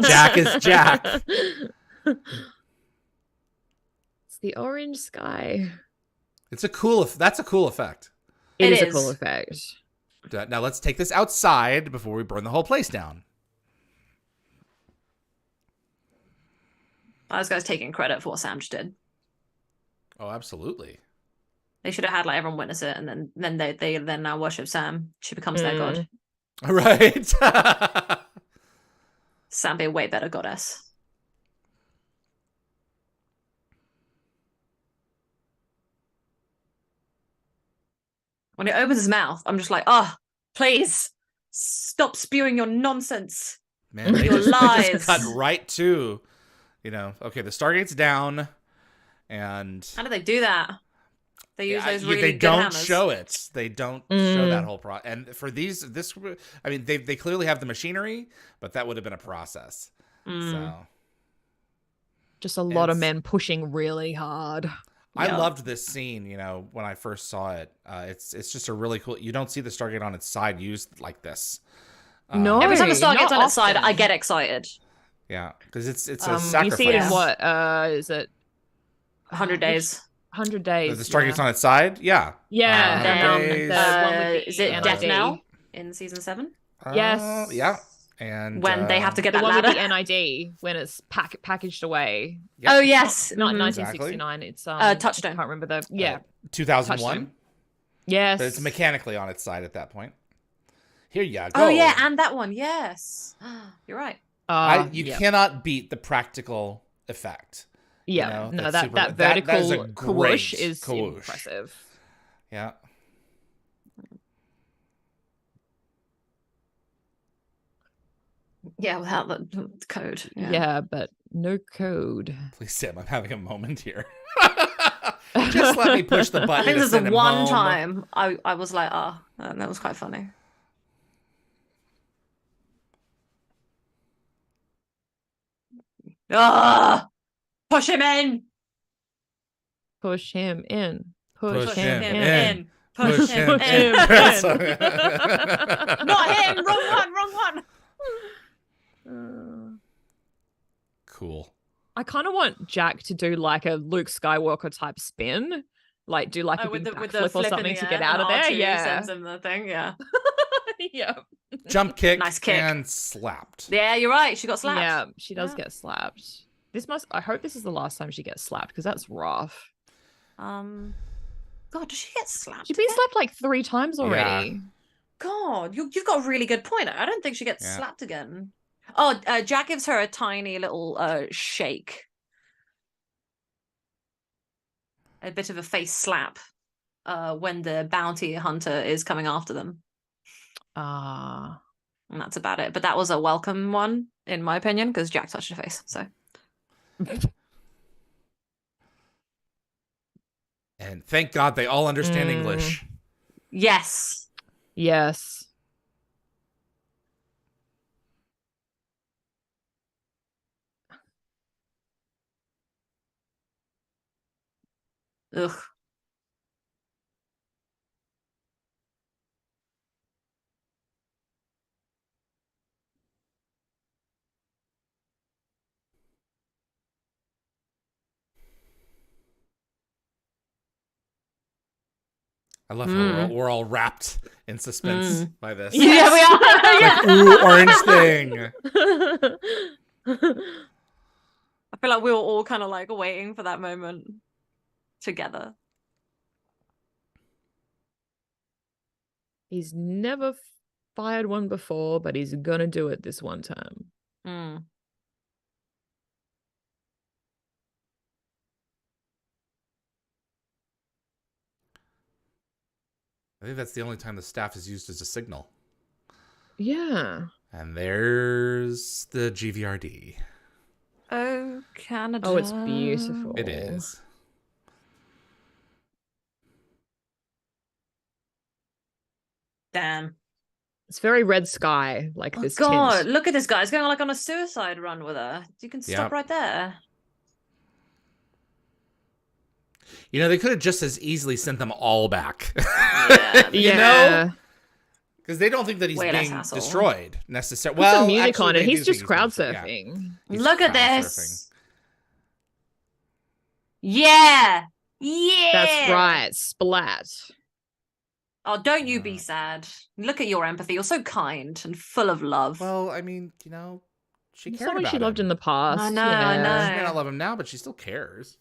Jack is Jack. It's the orange sky. That's a cool effect. It is a cool effect. Now let's take this outside before we burn the whole place down. Those guys taking credit for what Sam just did. Oh, absolutely. They should have had everyone witness it, and then they now worship Sam. She becomes their god. Right. Sam be a way better goddess. When he opens his mouth, I'm just like, please stop spewing your nonsense. Man, your lies. They just cut right to, okay, the Stargate's down, and how do they do that? They use those really good don't hammers. show it. They don't show that whole process. And for I mean, they clearly have the machinery, but that would have been a process. So, just a lot of men pushing really hard. I loved this scene. When I first saw it, it's just a really cool. You don't see the Stargate on its side used like this. No, every time the Stargate's on its side, I get excited. Yeah, because it's a sacrifice. You see it in what? Is it 100 days? 100 days. The Stargate's on its side? Yeah. Yeah. Is it Death Now in season 7? Yes. Yeah. And when they have to get the that one ladder. with the NID, when it's packaged away. Yep. Oh, yes. Not 1969. It's Touchstone. I can't remember 2001. Touchstone. Yes. But it's mechanically on its side at that point. Here you go. Oh, yeah. And that one. Yes. You're right. You cannot beat the practical effect. Yeah, that vertical whoosh is impressive. Yeah. Yeah, without the code. Yeah, but no code. Please, Sam, I'm having a moment here. Just let me push the button. I think this is the one time I was like, that was quite funny. Push him in. Push him in. Push him in. Push him in. Not him. Wrong one. Cool. I kind of want Jack to do like a Luke Skywalker type spin, like do like a big backflip or something to get out of there. Yeah, sends him the thing. Yeah, yeah. Jump kick, nice kick, and slapped. Yeah, you're right. She got slapped. Yeah, she does get slapped. I hope this is the last time she gets slapped because that's rough. God, does she get slapped? She's been slapped like 3 times already. Yeah. God, you've got a really good point. I don't think she gets slapped again. Oh, Jack gives her a tiny little shake. A bit of a face slap when the bounty hunter is coming after them. And that's about it. But that was a welcome one, in my opinion, because Jack touched her face. So. And thank God they all understand English. Yes. Yes. Ugh. I love how we're all wrapped in suspense by this. Yeah, we are. Like, ooh, orange thing. I feel like we were all kind of like waiting for that moment together. He's never fired one before, but he's gonna do it this one time. I think that's the only time the staff is used as a signal. Yeah. And there's the GVRD. Oh, Canada. Oh, it's beautiful. It is. Damn. It's very red sky, like this God, tint. look at this guy. He's going like on a suicide run with her. You can stop right there. You know, they could have just as easily sent them all back. Yeah. You know? Because they don't think that he's being destroyed necessarily. Well, the music on it. He's just crowd surfing. Look at this. Yeah. Yeah. That's right. Splat. Oh, don't you be sad. Look at your empathy. You're so kind and full of love. Well, I mean, you know, she cared Someone about she loved in the past. I know, I know. She may not love him now, but she still cares.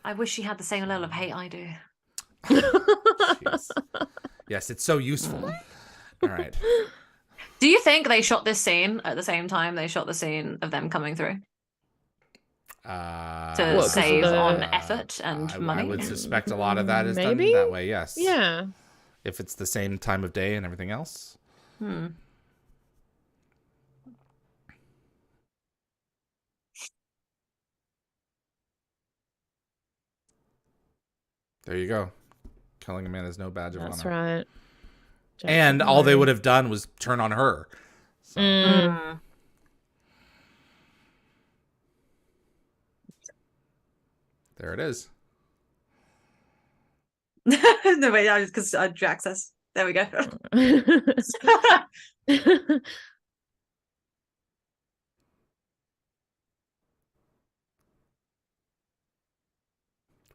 I wish she had the same level of hate I do. Yes, it's so useful. All right. Do you think they shot this scene at the same time they shot the scene of them coming through? To save on effort and money? I would suspect a lot of that is done that way, yes. Yeah. If it's the same time of day and everything else. There you go. Killing a man is no badge of honor. That's right. And all they would have done was turn on her. So. There it is. No, wait, because Jack says. There we go.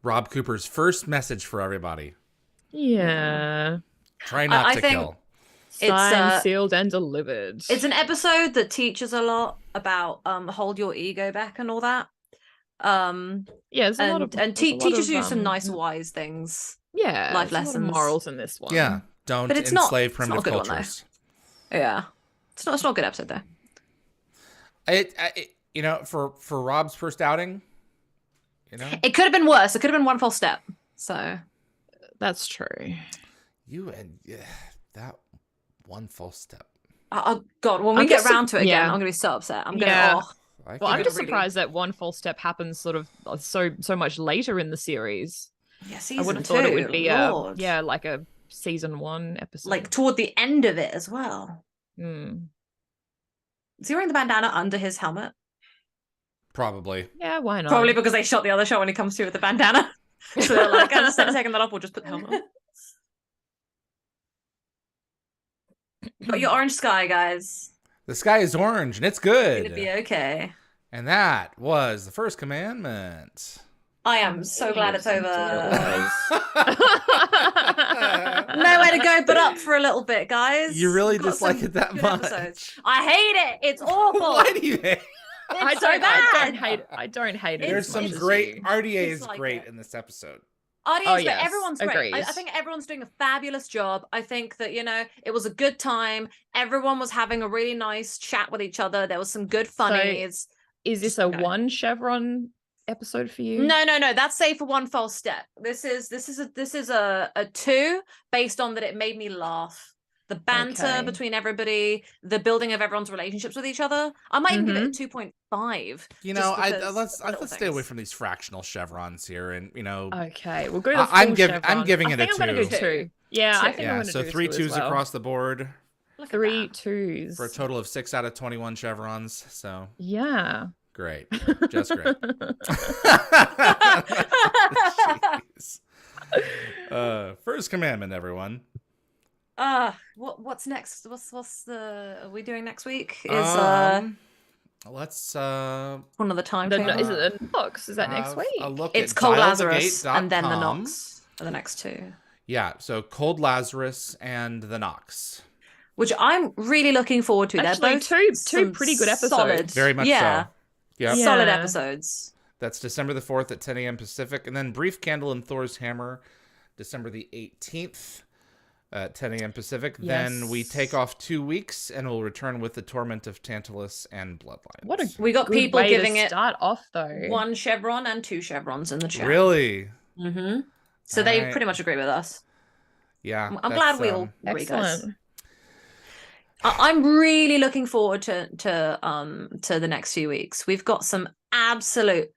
Rob Cooper's first message for everybody. Yeah. Try not to kill. Signed, sealed, and delivered. It's an episode that teaches a lot about hold your ego back and all that. Yeah, there's a lot of, and teaches you some nice, wise things. Yeah, life lessons, morals in this one. Yeah, don't enslave primitive cultures. Yeah, it's not a good episode though. It you know, for Rob's first outing, you know, it could have been worse. It could have been one false step. So that's true. That one false step. Oh God! When we get around to it again, I'm gonna be so upset. I'm just surprised that one false step happens sort of so much later in the series. Yeah, season 2. I wouldn't have thought it would be like a season 1 episode. Like toward the end of it as well. Is he wearing the bandana under his helmet? Probably. Yeah, why not? Probably because they shot the other shot when he comes through with the bandana. So they're like, instead of taking that off, we'll just put the helmet on. Got your orange sky, guys. The sky is orange and it's good. It's gonna be okay. And that was the first commandment. I am so glad it's over. It Nowhere to go but up for a little bit, guys. You really We've got dislike some it that good much? episodes. I hate it. It's awful. Why do you hate it? I It's so don't bad. hate it. I don't hate it. There's as some much as great you. RDA is Dislike great it. in this episode. Audience, Oh, but yes. everyone's great. I Agrees. think everyone's doing a fabulous job. I think that, it was a good time. Everyone was having a really nice chat with each other. There was some good funnies. Is this a one chevron episode for you? No. That's Save for One False Step. This is a 2 based on that it made me laugh. The banter Okay. between everybody, the building of everyone's relationships with each other. I might even give it a 2.5. You know, let's stay away from these fractional chevrons here, and Okay, we'll go to the full I'm chevron. giving it a I think I'm going to 2. do 2. Yeah, I think I'm going to so do 3 2 2s as well. across the board. 3 2s For a total of 6 out of 21 chevrons. So yeah. great. Just great. Jeez. First commandment, everyone. What's next? What's the are we doing next week? Let's one of the time Is it the Nox? Is that next week? a look it's at Cold Lazarus dialthegate.com. and then the Nox are the next 2. Yeah, so Cold Lazarus and the Nox. Which I'm really looking forward to. Actually, They're both two some pretty good episodes. solid, Very much yeah, so. Yep. Yeah. solid episodes. That's December the 4th at 10 a.m. Pacific. And then Brief Candle and Thor's Hammer, December the 18th at 10 a.m. Pacific. Yes. Then we take off 2 weeks and we'll return with The Torment of Tantalus and Bloodlines. What a We got good people way giving to it start off though. 1 chevron and 2 chevrons in the chat. Really? Mm-hmm. So All they right. pretty much agree with us. Yeah. I'm glad we all agree, guys. Excellent. I'm really looking forward to the next few weeks. We've got some absolute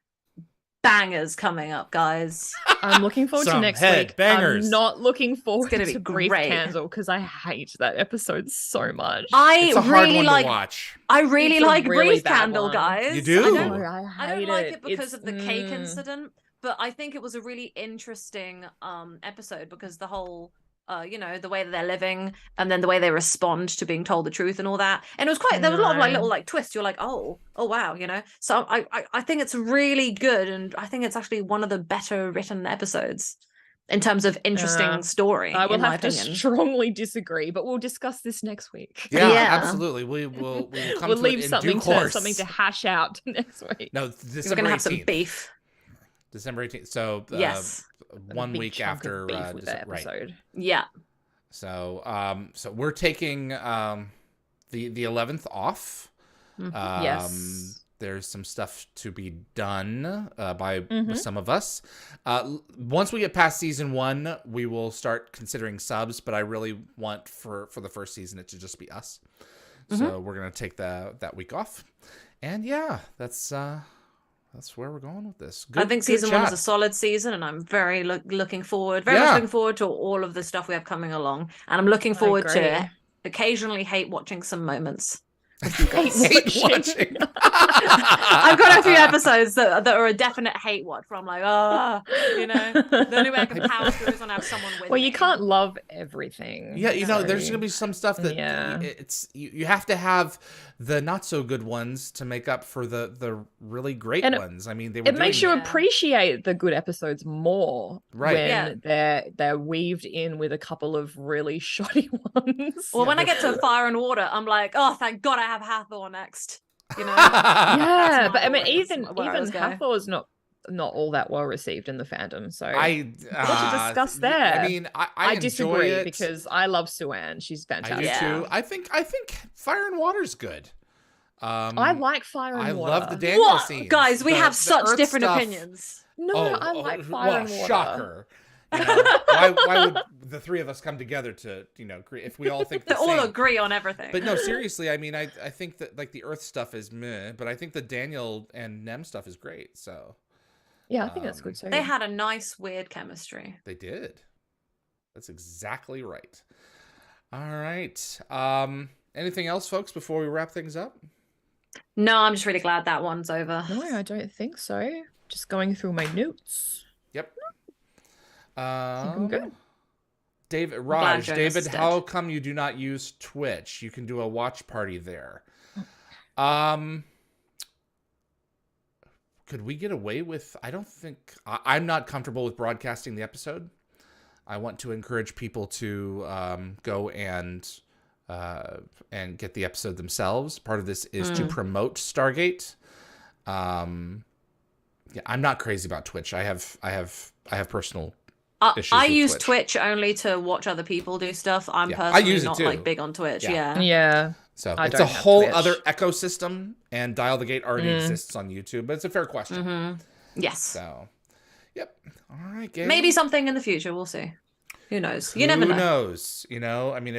bangers coming up, guys. I'm looking forward to Some next head week. bangers. I'm not looking forward It's gonna be to Brief great. Candle because I hate that episode so much. It's a hard one like to watch. I really It's a like really Brief bad Candle, one. guys. You do? I don't, No, I don't hate like it because It's- of the cake incident, but I think it was a really interesting episode because the whole the way that they're living and then the way they respond to being told the truth and all that. And it was quite there was a lot of like No. little like twists. You're like, oh wow, So I think it's really good, and I think it's actually one of the better written episodes in terms of interesting story. I will in my have to opinion. strongly disagree, but we'll discuss this next week. Yeah, Yeah. absolutely. We will come We'll to leave it in something due course. to hash out next week. No, We're December gonna have 18th. some beef. December 18th. So Yes. A 1 big week chunk of after beef with that right. episode. Yeah. So we're taking the 11th off. Yes. There's some stuff to be done by Mhm. some of us. Once we get past season 1, we will start considering subs, but I really want for the first season it to just be us. So we're gonna take that week off, and yeah, that's where we're going with this. I think season 1 is chat. a solid season, and I'm very looking forward, Yeah. much looking forward to all of the stuff we have coming along. And I'm looking forward agree. to occasionally hate watching some moments. Hate watching. I've got a few episodes that are a definite hate watch where I'm like, the only way I can power through is when I have someone with Well, me. you can't love everything. Yeah, there's so- gonna be some stuff that Yeah. it's you have to have the not so good ones to make up for the really great And ones. I mean, they were It makes you doing- Yeah. appreciate the good episodes more Right. when they're weaved in with a couple of really shoddy ones. Well, Yeah, when I the- get to Fire and Water, I'm like, oh, thank God I have Hathor next. Yeah, That's but I mean, my- even where I was going. Hathor is not all that well received in the fandom. So I discuss I there. mean, I I enjoy disagree it. because I love Suan. She's I do fantastic. Yeah. too. I think Fire and Water's good. I like Fire and I Water. love the Daniel What? scenes. Guys, we The- have the such Earth different stuff- opinions. No, I like Fire well, and Water. shocker. Why would the three of us come together to agree if we all think the They all same? agree on everything. But no, seriously, I mean, I think that like the Earth stuff is meh, but I think the Daniel and Nem stuff is great. So Yeah, I think that's good too. They had a nice, weird chemistry. they did. That's exactly right. All right. Anything else, folks, before we wrap things up? No, I'm just really glad that one's over. No, I don't think so. Just going through my notes. Yep. I'm good. David, glad Raj, Jonas David, is dead. how come you do not use Twitch? You can do a watch party there. could we get away with? I don't think I'm not comfortable with broadcasting the episode. I want to encourage people to go and get the episode themselves. Part of this is to promote Stargate. I'm not crazy about Twitch. I have personal issues. I with use Twitch only to watch other people do stuff. I'm I personally use it not too. like big on Twitch. Yeah. So I it's a don't have whole Twitch. other ecosystem, and Dial the Gate already exists on YouTube. But it's a fair question. Yes. So, yep. All right, gang. Maybe something in the future. We'll see. Who knows? You never know. Who knows? You know, I mean,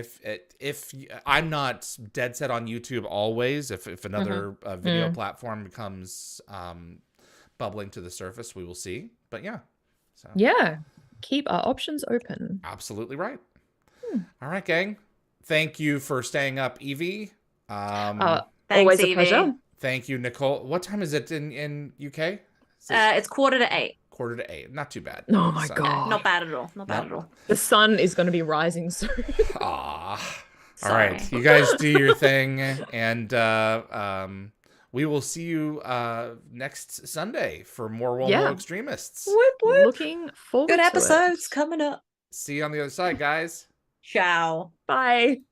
if I'm not dead set on YouTube always, if another video platform becomes bubbling to the surface, we will see. But yeah. So. Yeah. Keep our options open. Absolutely right. All right, gang. Thank you for staying up, Yvie. Thanks, always a Yvie. pleasure. Thank you, Nicole. What time is it in UK? It's 7:45. 7:45. Not too bad. Oh my God. Not bad at all. Not bad at all. The sun is going to be rising soon. Ah. All Sorry. right. You guys do your thing. And we will see you next Sunday for more Womo Extremists. Whoop, whoop. Looking forward Good to episodes it. coming up. See you on the other side, guys. Ciao. Bye.